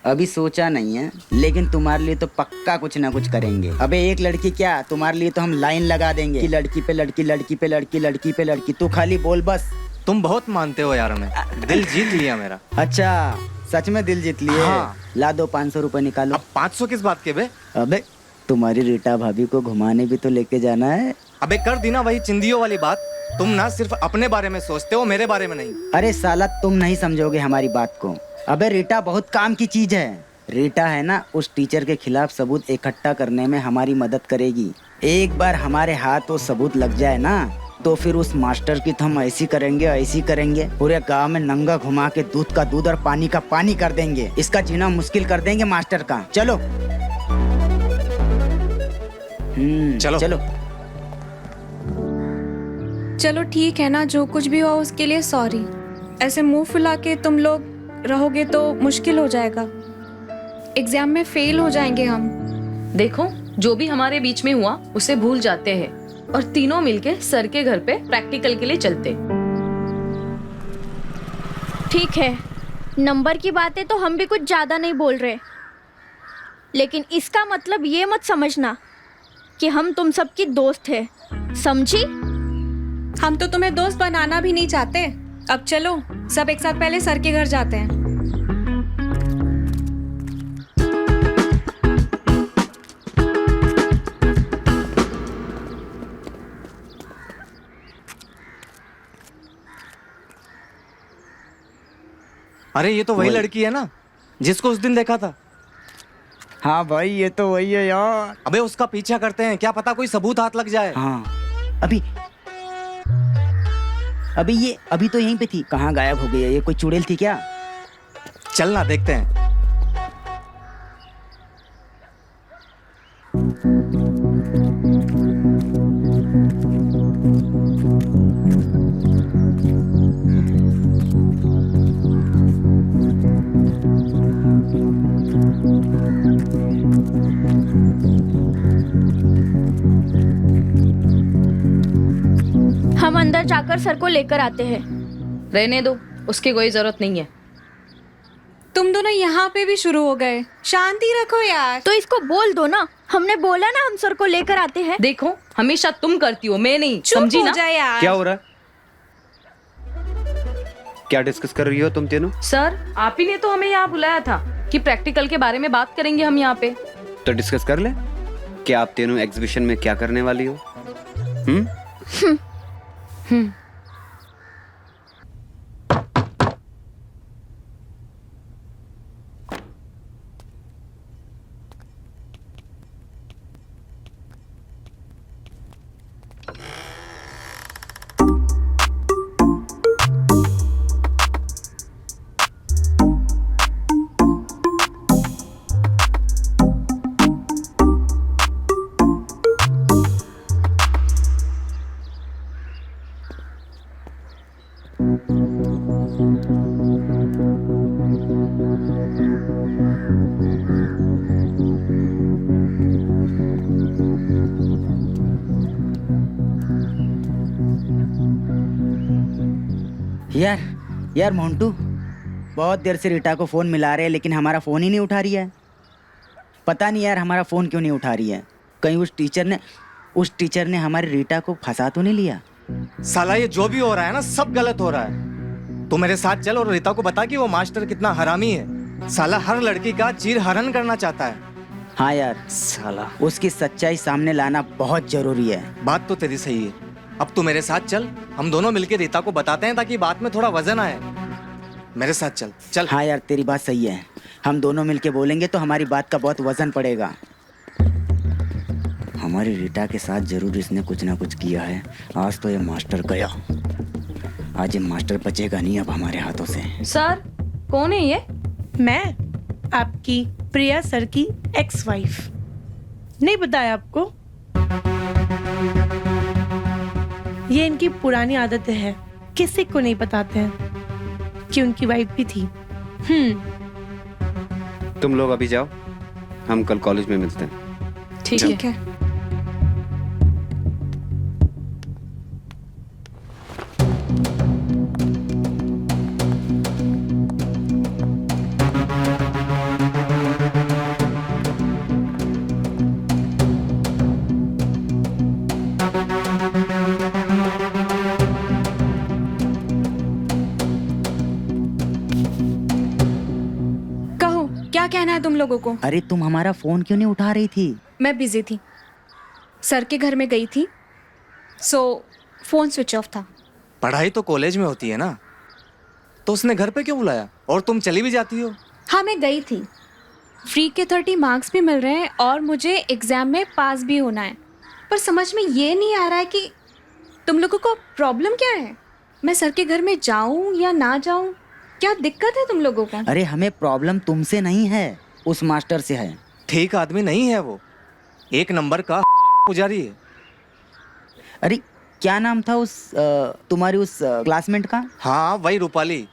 अभी सोचा नहीं है, लेकिन तुम्हारे लिए तो पक्का कुछ ना कुछ करेंगे। अबे एक लड़की क्या, तुम्हारे लिए तो हम लाइन लगा देंगे कि लड़की पे लड़की, लड़की पे लड़की, लड़की पे लड़की। तू खाली बोल बस। तुम बहुत मानते हो यार, हमें दिल जीत लिया मेरा। अच्छा सच में दिल जीत लिए? हाँ। ला दो 500 रुपए निकालो। अब 500 किस बात के बे? अबे तुम्हारी रीटा भाभी को घुमाने भी तो लेके जाना है। अबे कर दी ना वही चिंदियों वाली बात। तुम ना सिर्फ अपने बारे में सोचते हो, मेरे बारे में नहीं। अरे साला तुम नहीं समझोगे हमारी बात को। अबे रीटा बहुत काम की चीज है। रीटा है ना, उस टीचर के खिलाफ सबूत इकट्ठा करने में हमारी मदद करेगी। एक बार हमारे हाथ वो सबूत लग जाए ना, तो फिर उस मास्टर की तो हम ऐसी करेंगे, पूरे गांव में नंगा घुमा के दूध का दूध और पानी का पानी कर देंगे। इसका जीना मुश्किल कर देंगे मास्टर का। चलो चलो चलो ठीक है ना, जो कुछ भी हुआ उसके लिए सॉरी। ऐसे मुंह फुला के तुम लोग रहोगे तो मुश्किल हो जाएगा, एग्जाम में फेल हो जाएंगे हम। देखो, जो भी हमारे बीच में हुआ उसे भूल जाते हैं और तीनों मिलके सर के घर पे प्रैक्टिकल के लिए चलते। ठीक है, नंबर की बातें तो हम भी कुछ ज्यादा नहीं बोल रहे, लेकिन इसका मतलब ये मत समझना कि हम तुम सबकी दोस्त है, समझी? हम तो तुम्हें दोस्त बनाना भी नहीं चाहते। अब चलो सब एक साथ पहले सर के घर जाते हैं। अरे ये तो वही लड़की है ना जिसको उस दिन देखा था। हाँ भाई ये तो वही है यार। अबे उसका पीछा करते हैं, क्या पता कोई सबूत हाथ लग जाए। हाँ अभी तो यहीं पे थी, कहाँ गायब हो गई है? ये कोई चुड़ैल थी क्या? चलना देखते हैं। हम अंदर जाकर सर को लेकर आते हैं। रहने दो, उसकी कोई जरूरत नहीं है। तुम दोनों यहाँ पे भी शुरू हो गए, शांति रखो यार। तो इसको बोल दो ना, हमने बोला ना हम सर को लेकर आते हैं। देखो, हमेशा तुम करती हो, मैं नहीं, चुप समझी हो ना? जाए यार। क्या हो रहा है? क्या डिस्कस कर रही हो तुम तीनों? सर, आप ही ने तो हमें यहाँ बुलाया था कि प्रैक्टिकल के बारे में बात करेंगे हम यहाँ पे। तो डिस्कस कर ले। क्या आप तीनों एग्जीबिशन में क्या करने वाली हो? यार मोंटू, बहुत देर से रीटा को फोन मिला रहे हैं लेकिन हमारा फोन ही नहीं उठा रही है। पता नहीं यार हमारा फोन क्यों नहीं उठा रही है। कहीं उस टीचर ने हमारी रीटा को फंसा तो नहीं लिया? साला ये जो भी हो रहा है ना, सब गलत हो रहा है। तू मेरे साथ चल और रीता को बता कि वो मास्टर कितना हरामी है। साला हर लड़की का चीर हरण करना चाहता है। हाँ यार, साला उसकी सच्चाई सामने लाना बहुत जरूरी है। बात तो तेरी सही है। अब तू मेरे साथ चल, हम दोनों मिलकर रीता को बताते हैं ताकि बात में थोड़ा वजन आए। मेरे साथ चल चल। हाँ यार तेरी बात सही है, हम दोनों मिलके बोलेंगे तो हमारी बात का बहुत वजन पड़ेगा। हमारी रीटा के साथ जरूर इसने कुछ ना कुछ किया है। आज तो ये मास्टर गया, आज ये मास्टर बचेगा नहीं अब हमारे हाथों से। सर कौन है ये? मैं आपकी प्रिया सर की एक्स वाइफ। नहीं बताया आपको? ये इनकी पुरानी आदत है, किसी को नहीं बताते हैं कि उनकी वाइफ भी थी। तुम लोग अभी जाओ, हम कल कॉलेज में मिलते हैं। ठीक है। कहो क्या कहना है तुम लोगों को? अरे तुम हमारा फोन क्यों नहीं उठा रही थी? मैं बिजी थी, सर के घर में गई थी, सो फोन स्विच ऑफ था। पढ़ाई तो कॉलेज में होती है ना, तो उसने घर पे क्यों बुलाया? और तुम चली भी जाती हो। हाँ मैं गई थी, फ्री के 30 मार्क्स भी मिल रहे हैं और मुझे एग्जाम में पास भी होना है, पर समझ में ये नहीं आ रहा है कि तुम लोगों को प्रॉब्लम क्या है। मैं सर के घर में जाऊं या ना जाऊं, क्या दिक्कत है तुम लोगों को? अरे हमें प्रॉब्लम तुमसे नहीं है, उस मास्टर से है। ठीक आदमी नहीं है वो, एक नंबर का पुजारी है। अरे क्या नाम था उस तुम्हारी उस क्लासमेट का? हाँ वही रूपाली।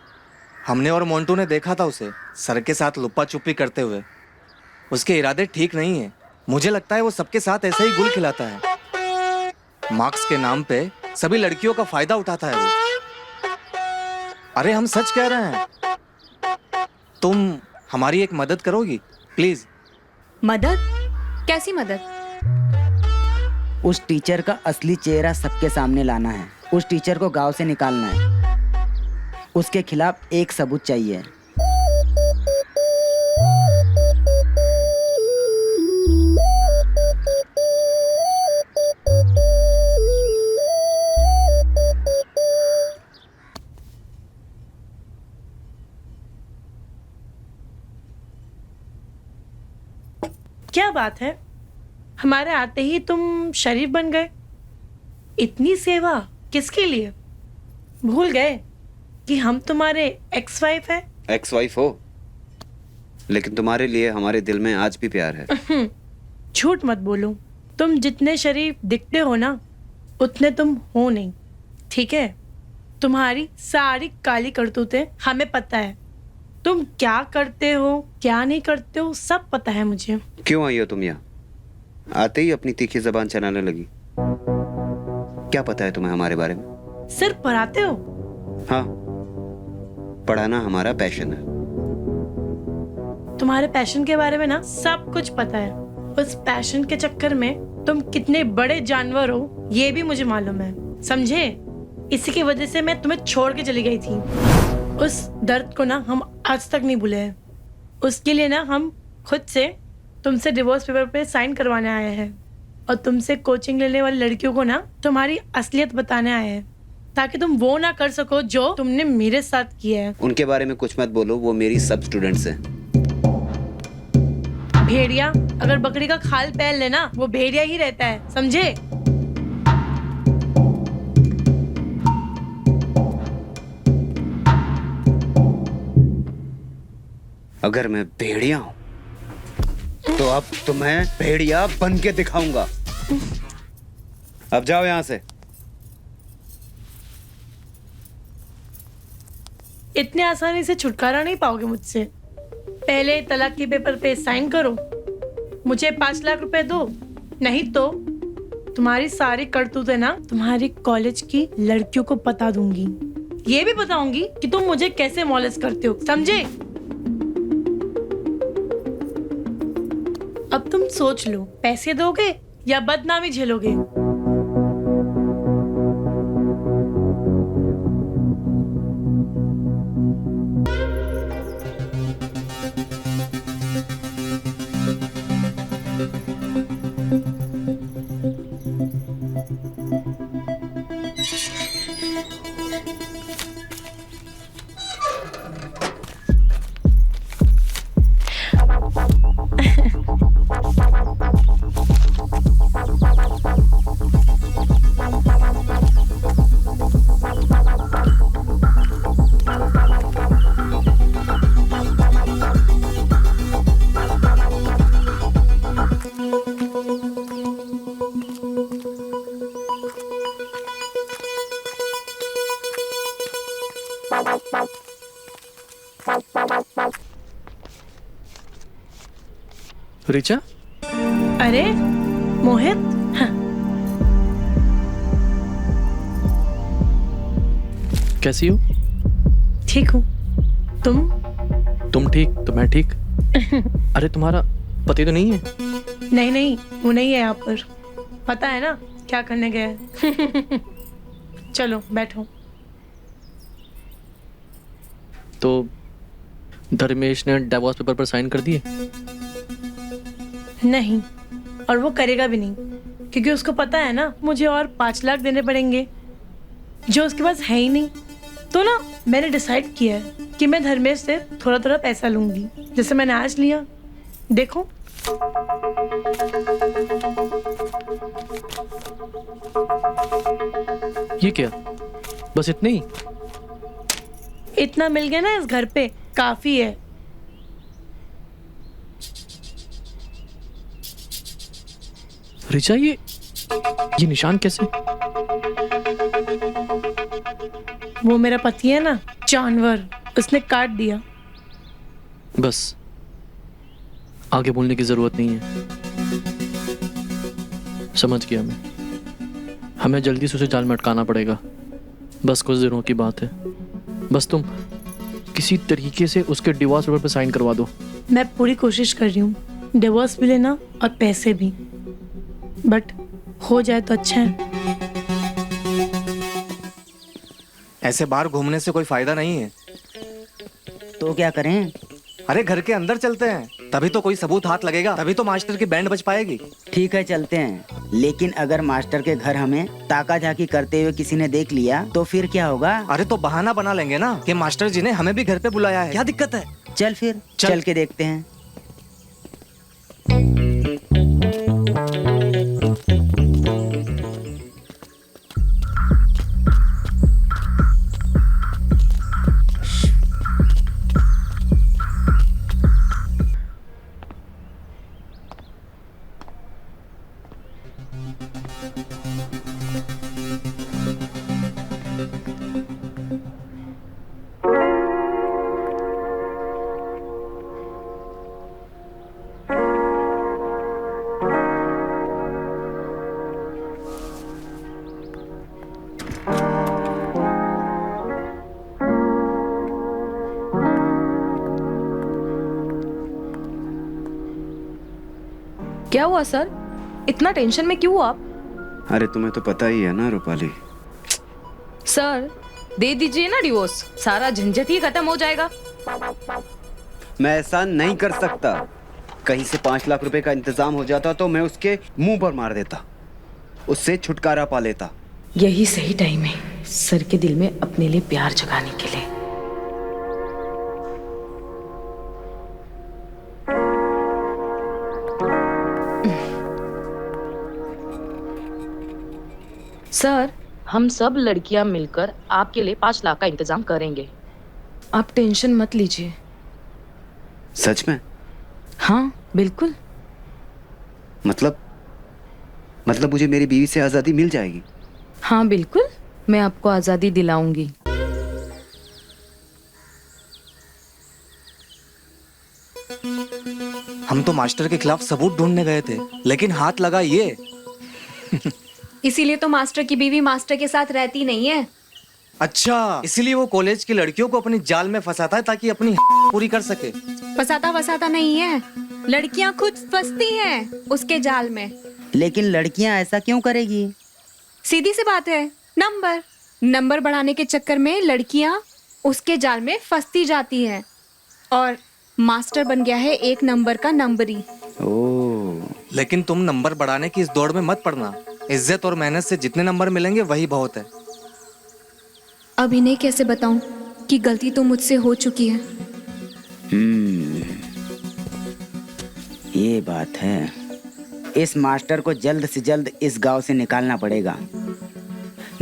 हमने और मोंटू ने देखा था उसे सर के साथ लुप्पा छुपी करते हुए। उसके इरादे ठीक नहीं है। मुझे लगता है वो सबके साथ ऐसा ही गुल खिलाता है। मार्क्स के नाम पे सभी लड़कियों का फायदा उठाता है वो। अरे हम सच कह रहे हैं। तुम हमारी एक मदद करोगी प्लीज? मदद? कैसी मदद? उस टीचर का असली चेहरा सबके सामने लाना है। उस टीचर को गांव से निकालना है। उसके खिलाफ एक सबूत चाहिए। क्या बात है, हमारे आते ही तुम शरीफ बन गए। इतनी सेवा किसके लिए? भूल गए कि हम तुम्हारे एक्स वाइफ है। एक्स वाइफ हो, लेकिन तुम्हारे लिए हमारे दिल में आज भी प्यार है। झूठ मत बोलो, तुम जितने शरीफ दिखते हो ना, उतने तुम हो नहीं, ठीक है? तुम्हारी सारी काली करतूतें हमें पता है। तुम क्या करते हो क्या नहीं करते हो सब पता है मुझे। क्यों आई हो तुम यहाँ? आते ही अपनी तीखी जबान चलाने लगी। क्या पता है तुम्हें हमारे बारे में? सिर्फ पढ़ाते हो? हाँ, पढ़ाना हमारा पैशन है। तुम्हारे पैशन के बारे में ना सब कुछ पता है। उस पैशन के चक्कर में तुम कितने बड़े जानवर हो ये भी मुझे मालूम है, समझे? इसी की वजह से मैं तुम्हें छोड़ के चली गई थी। उस दर्द को ना हम आज तक नहीं भूले हैं। उसके लिए ना हम खुद से तुमसे डिवोर्स पेपर पे साइन करवाने आए हैं और तुमसे कोचिंग लेने वाली लड़कियों को ना तुम्हारी असलियत बताने आए हैं, ताकि तुम वो ना कर सको जो तुमने मेरे साथ किया है। उनके बारे में कुछ मत बोलो, वो मेरी सब स्टूडेंट्स हैं। भेड़िया अगर बकरी का खाल पहन लेना, वो भेड़िया ही रहता है, समझे? अगर मैं भेड़िया हूं तो अब तुम्हें भेड़िया बन के दिखाऊंगा। अब जाओ यहां से। इतने आसानी से छुटकारा नहीं पाओगे मुझसे। पहले तलाक के पेपर पे साइन करो, मुझे 5 लाख रुपए दो, नहीं तो तुम्हारी सारी करतूतें ना तुम्हारी कॉलेज की लड़कियों को बता दूंगी। ये भी बताऊंगी कि तुम मुझे कैसे मॉलेस्ट करते हो, समझे? अब तुम सोच लो, पैसे दोगे या बदनामी झेलोगे? ऋचा, अरे मोहित, हाँ, कैसी हो? ठीक हूँ। तुम ठीक तो मैं ठीक। अरे तुम्हारा पति तो नहीं है? नहीं नहीं, वो नहीं है यहाँ पर। पता है ना क्या करने गए हैं। चलो बैठो। तो धर्मेश ने डिवोर्स पेपर पर साइन कर दिए? नहीं, और वो करेगा भी नहीं, क्योंकि उसको पता है ना मुझे और 5 लाख देने पड़ेंगे जो उसके पास है ही नहीं। तो ना मैंने डिसाइड किया है कि मैं धर्मेश से थोड़ा थोड़ा पैसा लूंगी, जैसे मैंने आज लिया। देखो, ये क्या? बस इतने ही? इतना मिल गया ना इस घर पे, काफी है। ऋचा, ये निशान कैसे? वो मेरा पति है ना, जानवर, उसने काट दिया। बस, आगे बोलने की जरूरत नहीं है। समझ गया मैं। हमें जल्दी से उसे जाल में अटकाना पड़ेगा। बस कुछ दिनों की बात है। बस तुम किसी तरीके से उसके डिवोर्स पेपर पर साइन करवा दो। मैं पूरी कोशिश कर रही हूँ, डिवोर्स भी लेना और पैसे भी, बट हो जाए तो अच्छा है। ऐसे बाहर घूमने से कोई फायदा नहीं है। तो क्या करें? अरे घर के अंदर चलते हैं, तभी तो कोई सबूत हाथ लगेगा, तभी तो मास्टर की बैंड बज पाएगी। ठीक है चलते हैं, लेकिन अगर मास्टर के घर हमें ताका झाकी करते हुए किसी ने देख लिया तो फिर क्या होगा? अरे तो बहाना बना लेंगे ना कि मास्टर जी ने हमें भी घर पे बुलाया है। क्या दिक्कत है? चल फिर चल के देखते हैं। क्या हुआ सर? इतना टेंशन में क्यों आप? अरे तुम्हें तो पता ही है ना रूपाली। सर दे दीजिए ना डिवोर्स, सारा झंझट ही खत्म हो जाएगा। मैं ऐसा नहीं कर सकता। कहीं से 5 लाख रुपए का इंतजाम हो जाता तो मैं उसके मुंह पर मार देता, उससे छुटकारा पा लेता। यही सही टाइम है सर के दिल में अपने लिए प्यार जगाने के लिए। सर, हम सब लड़कियां मिलकर आपके लिए 5 लाख का इंतजाम करेंगे। आप टेंशन मत लीजिए। सच में? हाँ बिल्कुल। मतलब मुझे मेरी बीवी से आजादी मिल जाएगी? हाँ बिल्कुल, मैं आपको आजादी दिलाऊंगी। हम तो मास्टर के खिलाफ सबूत ढूंढने गए थे, लेकिन हाथ लगा ये। इसीलिए तो मास्टर की बीवी मास्टर के साथ रहती नहीं है। अच्छा, इसीलिए वो कॉलेज की लड़कियों को अपनी जाल में फंसाता है ताकि अपनी पूरी कर सके। फसाता नहीं है, लड़कियां खुद फंसती हैं उसके जाल में। लेकिन लड़कियां ऐसा क्यों करेगी? सीधी सी बात है, नंबर बढ़ाने के चक्कर में लड़कियां उसके जाल में फंसती जाती हैं और मास्टर बन गया है 1 नंबर का नंबरी। ओह। लेकिन तुम नंबर बढ़ाने की इस दौड़ में मत पड़ना। इज्जत और मेहनत से जितने नंबर मिलेंगे वही बहुत है। अब इन्हें कैसे बताऊं कि गलती तो मुझसे हो चुकी है। ये बात है। इस मास्टर को जल्द से जल्द इस गांव से निकालना पड़ेगा,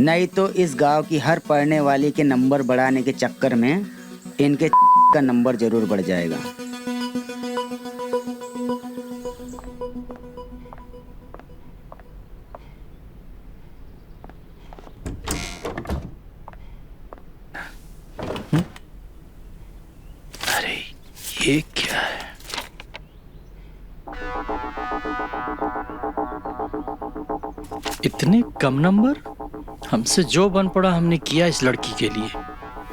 नहीं तो इस गांव की हर पढ़ने वाली के नंबर बढ़ाने के चक्कर में इनके का नंबर जरूर बढ़ जाएगा। ये क्या है? इतने कम नंबर? हमसे जो बन पड़ा हमने किया इस लड़की के लिए,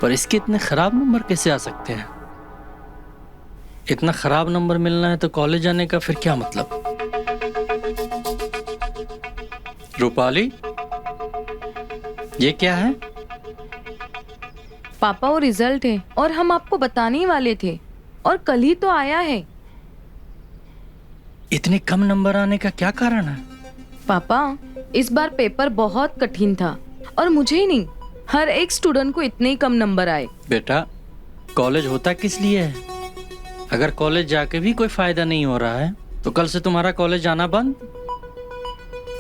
पर इसके इतने खराब नंबर कैसे आ सकते हैं? इतना खराब नंबर मिलना है तो कॉलेज जाने का फिर क्या मतलब? रूपाली, ये क्या है? पापा वो रिजल्ट है और हम आपको बताने ही वाले थे और कल ही तो आया है। इतने कम नंबर आने का क्या कारण है? पापा इस बार पेपर बहुत कठिन था और मुझे ही नहीं, हर एक स्टूडेंट को इतने ही कम नंबर आए। बेटा, कॉलेज होता किस लिए है? अगर कॉलेज जाके भी कोई फायदा नहीं हो रहा है तो कल से तुम्हारा कॉलेज जाना बंद।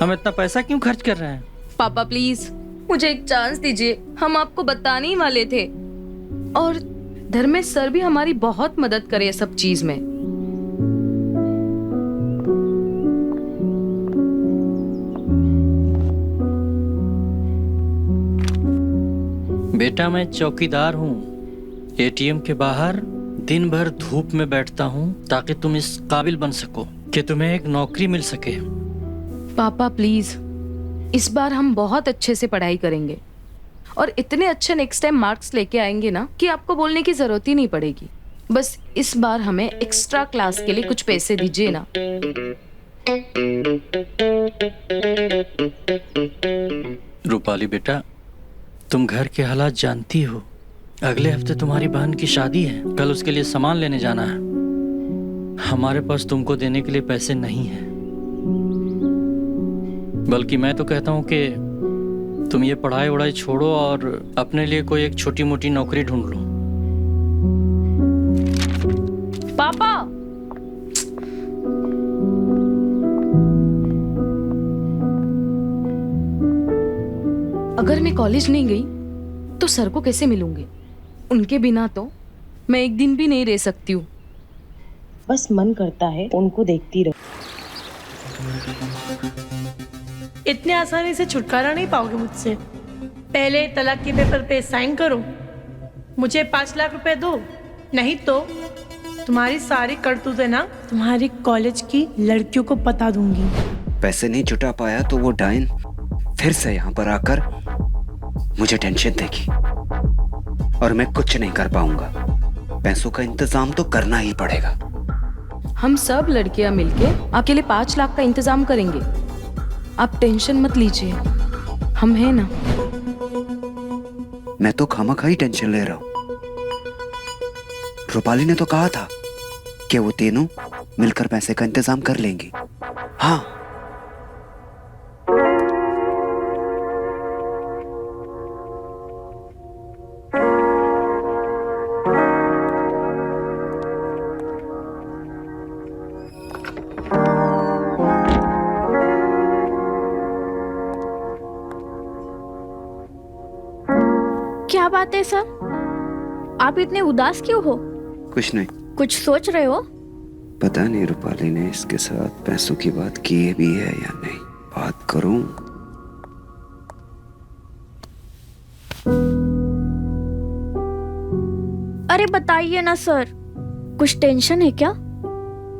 हम इतना पैसा क्यों खर्च कर रहे हैं? पापा प्लीज मुझे एक चांस दीजिए, हम आपको बताने ही वाले थे। और धर्मेश सर भी हमारी बहुत मदद करे सब चीज में। बेटा, मैं चौकीदार हूँ। एटीएम के बाहर दिन भर धूप में बैठता हूँ ताकि तुम इस काबिल बन सको कि तुम्हें एक नौकरी मिल सके। पापा प्लीज, इस बार हम बहुत अच्छे से पढ़ाई करेंगे और इतने अच्छे नेक्स्ट टाइम मार्क्स लेके आएंगे ना कि आपको बोलने की जरूरत ही नहीं पड़ेगी। बस इस बार हमें एक्स्ट्रा क्लास के लिए कुछ पैसे दीजिए ना। रूपाली बेटा, तुम घर के हालात जानती हो। अगले हफ्ते तुम्हारी बहन की शादी है, कल उसके लिए सामान लेने जाना है। हमारे पास तुमको देने के लिए पैसे नहीं है, बल्कि मैं तो कहता हूँ कि तुम ये पढ़ाई वढ़ाई छोड़ो और अपने लिए कोई एक छोटी मोटी नौकरी ढूंढ लो। पापा अगर मैं कॉलेज नहीं गई तो सर को कैसे मिलूंगी? उनके बिना तो मैं एक दिन भी नहीं रह सकती हूँ। बस मन करता है उनको देखती रहो। इतने आसानी से छुटकारा नहीं पाओगे मुझसे। पहले तलाक के पेपर पे साइन करो, मुझे 5 लाख रुपए दो, नहीं तो तुम्हारी सारी करतूतें ना तुम्हारी कॉलेज की लड़कियों को बता दूंगी। पैसे नहीं जुटा पाया तो वो डाइन फिर से यहाँ पर आकर मुझे टेंशन देगी और मैं कुछ नहीं कर पाऊंगा। पैसों का इंतजाम तो करना ही पड़ेगा। हम सब लड़कियां मिलके आपके लिए 5 लाख का इंतजाम करेंगे। आप टेंशन मत लीजिए, हम हैं ना। मैं तो खामखा ही टेंशन ले रहा हूँ। रूपाली ने तो कहा था कि वो तीनों मिलकर पैसे का इंतजाम कर लेंगी। हाँ, क्या बात है सर, आप इतने उदास क्यों हो? कुछ नहीं। कुछ सोच रहे हो? पता नहीं रूपाली ने इसके साथ पैसों की बात की भी है या नहीं। बात करूं? अरे बताइए ना सर, कुछ टेंशन है क्या?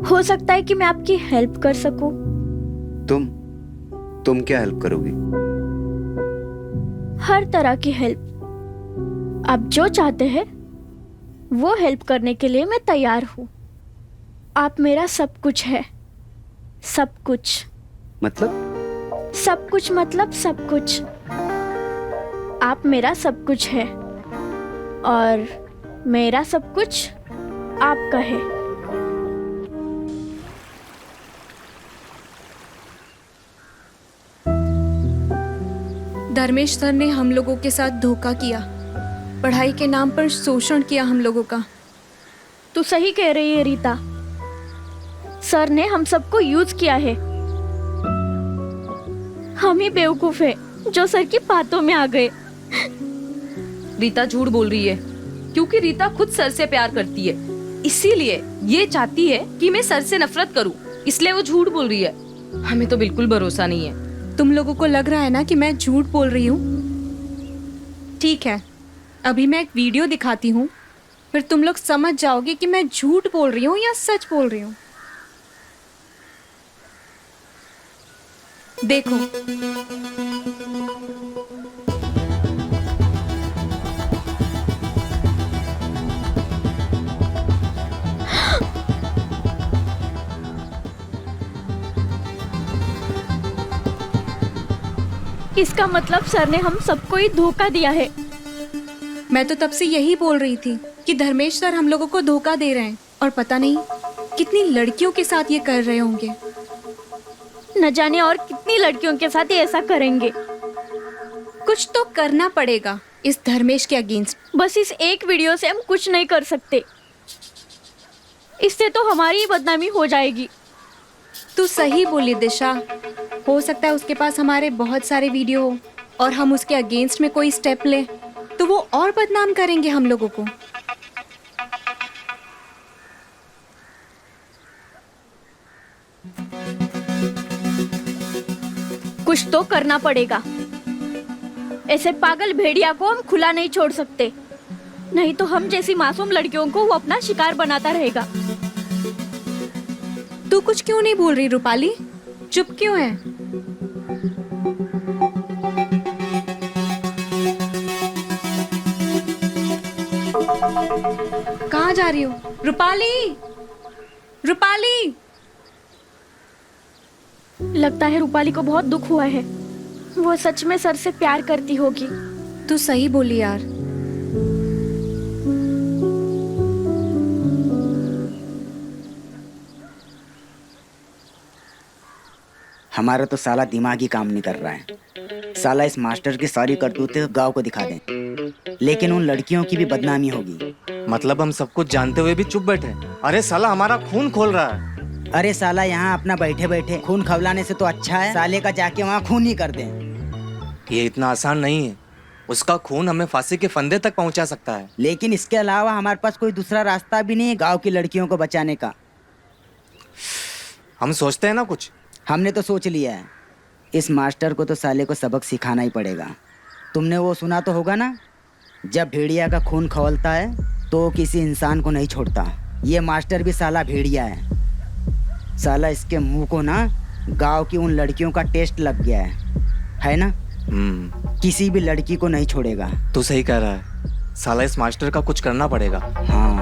हो सकता है कि मैं आपकी हेल्प कर सकूं। तुम क्या हेल्प करोगी? हर तरह की हेल्प। आप जो चाहते हैं वो हेल्प करने के लिए मैं तैयार हूँ। आप मेरा सब कुछ है। सब कुछ मतलब? सब कुछ मतलब सब कुछ। आप मेरा सब कुछ है और मेरा सब कुछ आपका है। धर्मेश सर ने हम लोगों के साथ धोखा किया, पढ़ाई के नाम पर शोषण किया हम लोगों का। तू सही कह रही है रीता, सर ने हम सबको यूज किया है। हम ही बेवकूफ है जो सर की बातों में आ गए। रीता झूठ बोल रही है क्योंकि रीता खुद सर से प्यार करती है, इसीलिए ये चाहती है कि मैं सर से नफरत करूं, इसलिए वो झूठ बोल रही है। हमें तो बिल्कुल भरोसा नहीं है। तुम लोगों को लग रहा है ना कि मैं झूठ बोल रही हूँ? ठीक है, अभी मैं एक वीडियो दिखाती हूँ फिर तुम लोग समझ जाओगे कि मैं झूठ बोल रही हूँ या सच बोल रही हूँ। देखो, इसका मतलब सर ने हम सबको ही धोखा दिया है। मैं तो तब से यही बोल रही थी कि धर्मेश सर हम लोगों को धोखा दे रहे हैं, और पता नहीं कितनी लड़कियों के साथ ये कर रहे होंगे। न जाने और कितनी लड़कियों के साथ ये ऐसा करेंगे। कुछ तो करना पड़ेगा इस धर्मेश के अगेंस्ट। बस इस एक वीडियो से हम कुछ नहीं कर सकते, इससे तो हमारी ही बदनामी हो जाएगी। तू सही बोली दिशा, हो सकता है उसके पास हमारे बहुत सारे वीडियो हो और हम उसके अगेंस्ट में कोई स्टेप ले तो वो और बदनाम करेंगे हम लोगों को। कुछ तो करना पड़ेगा। ऐसे पागल भेड़िया को हम खुला नहीं छोड़ सकते, नहीं तो हम जैसी मासूम लड़कियों को वो अपना शिकार बनाता रहेगा। तू कुछ क्यों नहीं बोल रही रूपाली? चुप क्यों है? कहाँ जा रही हो? रूपाली, रूपाली! लगता है रूपाली को बहुत दुख हुआ है। वो सच में सर से प्यार करती होगी। तू सही बोली यार। हमारा तो साला दिमाग ही काम नहीं कर रहा है। साला इस मास्टर की सारी करतूतें गांव को दिखा दें, लेकिन उन लड़कियों की भी बदनामी होगी। मतलब हम सब कुछ जानते हुए भी चुप बैठे? अरे साला हमारा खून खोल रहा है। अरे साला यहाँ अपना बैठे बैठे खून खवलाने से तो अच्छा है साले का जाके वहाँ खून ही कर दें। ये इतना आसान नहीं है। उसका खून हमें फांसी के फंदे तक पहुँचा सकता है। लेकिन इसके अलावा हमारे पास कोई दूसरा रास्ता भी नहीं है गाँव की लड़कियों को बचाने का। हम सोचते हैं ना कुछ। हमने तो सोच लिया है। इस मास्टर को तो साले को सबक सिखाना ही पड़ेगा। तुमने वो सुना तो होगा ना, जब भेड़िया का खून खौलता है तो वो किसी इंसान को नहीं छोड़ता। ये मास्टर भी साला भेड़िया है। साला इसके मुंह को ना गांव की उन लड़कियों का टेस्ट लग गया है ना? किसी भी लड़की को नहीं छोड़ेगा। तू सही कह रहा है। साला इस मास्टर का कुछ करना पड़ेगा। हाँ।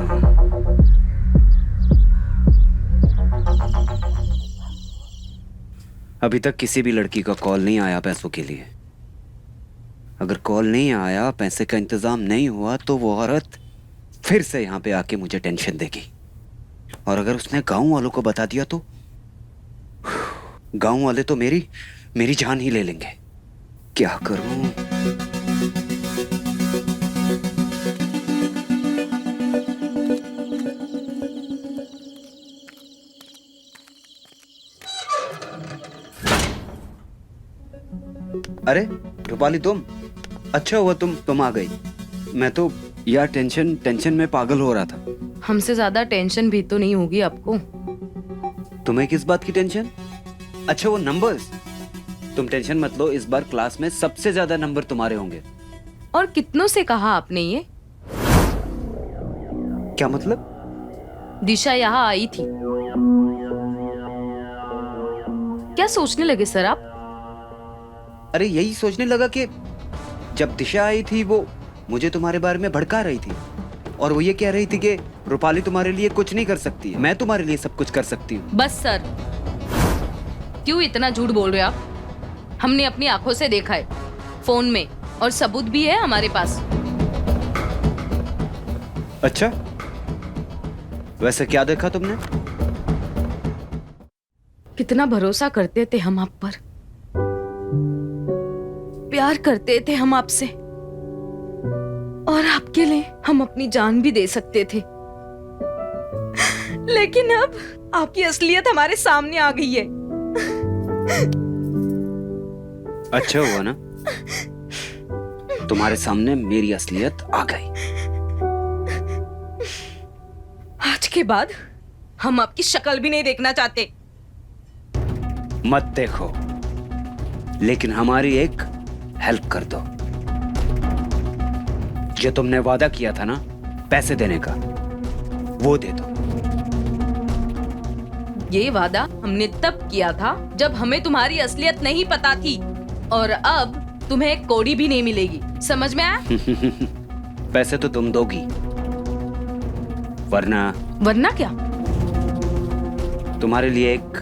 अभी तक किसी भी लड़की का कॉल नहीं आया पैसों के लिए। अगर कॉल नहीं आया, पैसे का इंतजाम नहीं हुआ, तो वो औरत फिर से यहाँ पे आके मुझे टेंशन देगी। और अगर उसने गांव वालों को बता दिया तो गांव वाले तो मेरी जान ही ले लेंगे। क्या करूं? अरे रूपाली, तुम? अच्छा हुआ तुम आ गई। मैं तो यार टेंशन में पागल हो रहा था। हमसे ज्यादा टेंशन भी तो नहीं होगी आपको। तुम्हें किस बात की टेंशन? अच्छा वो नंबर्स। तुम टेंशन मत लो, इस बार क्लास में सबसे ज्यादा नंबर तुम्हारे होंगे। और कितनों से कहा आपने ये? क्या मतलब? दिशा यहाँ आई थी। क्या सोचने लगे सर आप? अरे यही सोचने लगा कि जब दिशा आई थी वो मुझे तुम्हारे बारे में भड़का रही थी, और वो ये कह रही थी कि रूपाली तुम्हारे लिए कुछ नहीं कर सकती है, मैं तुम्हारे लिए सब कुछ कर सकती हूँ। बस सर, क्यों इतना झूठ बोल रहे हो आप? हमने अपनी आंखों से देखा है, फोन में, और सबूत भी है हमारे पास। अच्छा, वैसे क्या देखा तुमने? कितना भरोसा करते थे हम आप पर, प्यार करते थे हम आपसे, और आपके लिए हम अपनी जान भी दे सकते थे। लेकिन अब आपकी असलियत हमारे सामने आ गई है। अच्छा हुआ ना, तुम्हारे सामने मेरी असलियत आ गई। आज के बाद हम आपकी शक्ल भी नहीं देखना चाहते। मत देखो, लेकिन हमारी एक हेल्प कर दो। जो तुमने वादा किया था ना पैसे देने का, वो दे दो। ये वादा हमने तब किया था जब हमें तुम्हारी असलियत नहीं पता थी, और अब तुम्हें एक कौड़ी भी नहीं मिलेगी, समझ में आया? पैसे तो तुम दोगी, वरना क्या? तुम्हारे लिए एक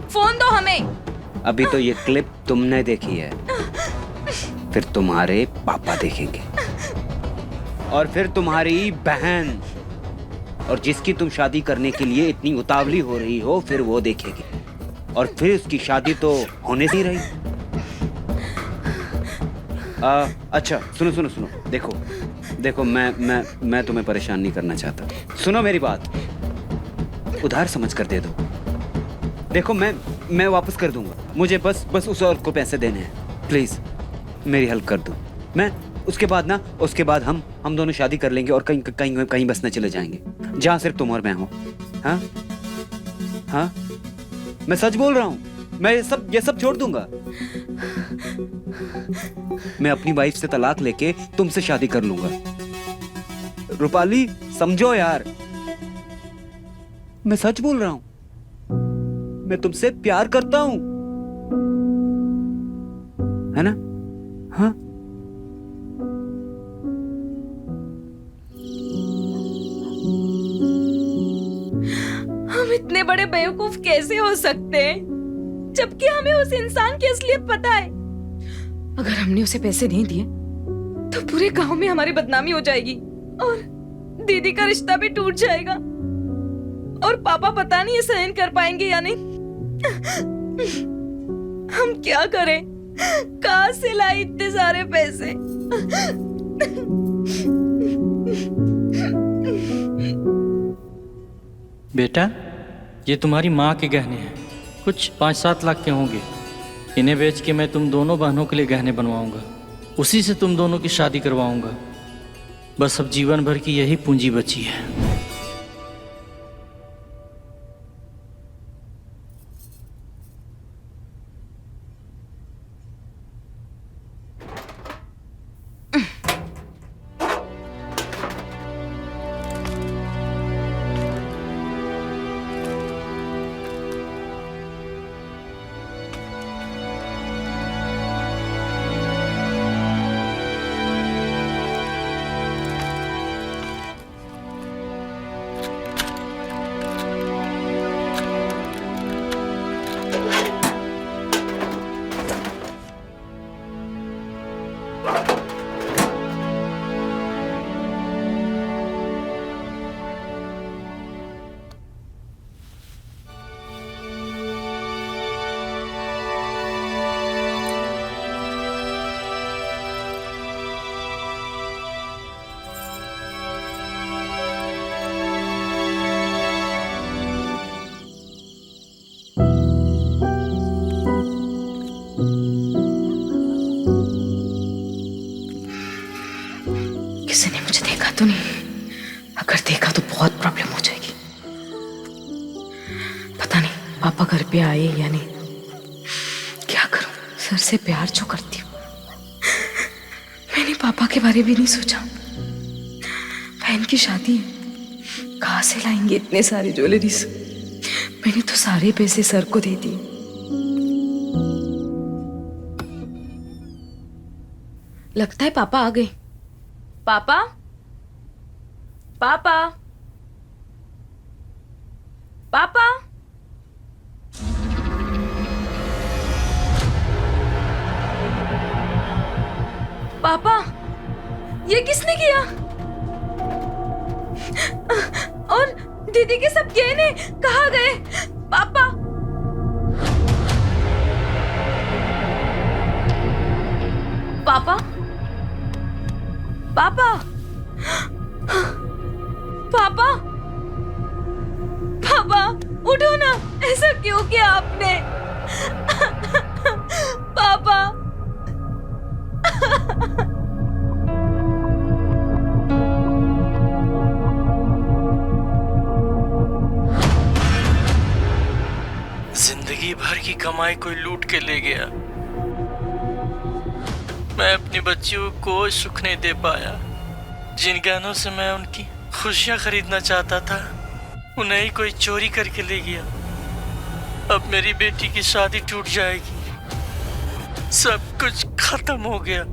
फोन दो हमें। अभी तो ये क्लिप तुमने देखी है, फिर तुम्हारे पापा देखेंगे, और फिर तुम्हारी बहन, और जिसकी तुम शादी करने के लिए इतनी उतावली हो रही हो, फिर वो देखेगी, और फिर उसकी शादी तो होने से ही रही। अच्छा सुनो, देखो मैं तुम्हें परेशान नहीं करना चाहता। सुनो मेरी बात, उधार समझ कर दे दो। देखो मैं वापस कर दूंगा, मुझे बस उस औरत को पैसे देने हैं, प्लीज मेरी हेल्प कर दो। मैं उसके बाद हम दोनों शादी कर लेंगे और कहीं बसने चले जाएंगे, जहां सिर्फ तुम और मैं हो। हाँ, मैं सच बोल रहा हूँ, मैं ये सब छोड़ दूंगा। मैं अपनी वाइफ से तलाक लेके तुमसे शादी कर लूंगा। रूपाली समझो यार, मैं सच बोल रहा हूं, मैं तुमसे प्यार करता हूं, है ना? हाँ, हम इतने बड़े बेवकूफ कैसे हो सकते हैं, जबकि हमें उस इंसान की असलियत पता है। अगर हमने उसे पैसे नहीं दिए तो पूरे गांव में हमारी बदनामी हो जाएगी, और दीदी का रिश्ता भी टूट जाएगा, और पापा पता नहीं ये सहन कर पाएंगे या नहीं। हम क्या करें? कहां से लाए इतने सारे पैसे? बेटा, ये तुम्हारी माँ के गहने हैं, कुछ 5-7 लाख के होंगे। इन्हें बेच के मैं तुम दोनों बहनों के लिए गहने बनवाऊंगा, उसी से तुम दोनों की शादी करवाऊंगा। बस अब जीवन भर की यही पूंजी बची है। किसी ने मुझे देखा तो नहीं? अगर देखा तो बहुत प्रॉब्लम हो जाएगी। पता नहीं पापा घर पे आए या नहीं। क्या करूं? सर से प्यार जो करती हूँ, मैंने पापा के बारे में नहीं सोचा। बहन की शादी है, कहाँ से लाएंगे इतने सारे ज्वेलरीज? मैंने तो सारे पैसे सर को दे दिए। लगता है पापा आ गए। पापा, पापा, पापा, पापा, ये किसने किया? और दीदी के सब गहने कहाँ गए? पापा, पापा, पापा, पापा, पापा, उठो ना, ऐसा क्यों किया आपने? पापा, जिंदगी भर की कमाई कोई लूट के ले गया, मैं अपनी बच्चियों को कोई सुख नहीं दे पाया। जिन गहनों से मैं उनकी खुशियां खरीदना चाहता था उन्हें ही कोई चोरी करके ले गया। अब मेरी बेटी की शादी टूट जाएगी, सब कुछ खत्म हो गया।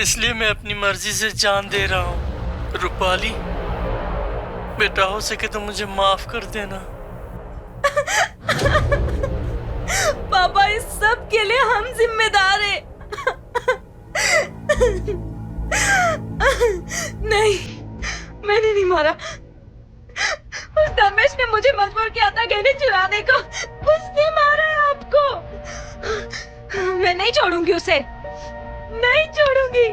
इसलिए मैं अपनी मर्जी से जान दे रहा हूँ। रूपाली बेटा, हो सके तो मुझे माफ कर देना। पापा, इस सब के लिए हम जिम्मेदार हैं। नहीं, मैंने नहीं मारा। उस धर्मेश ने मुझे मजबूर किया था गहने चुराने को। उसने मारा है आपको। मैं नहीं छोड़ूंगी उसे, नहीं छोड़ूंगी।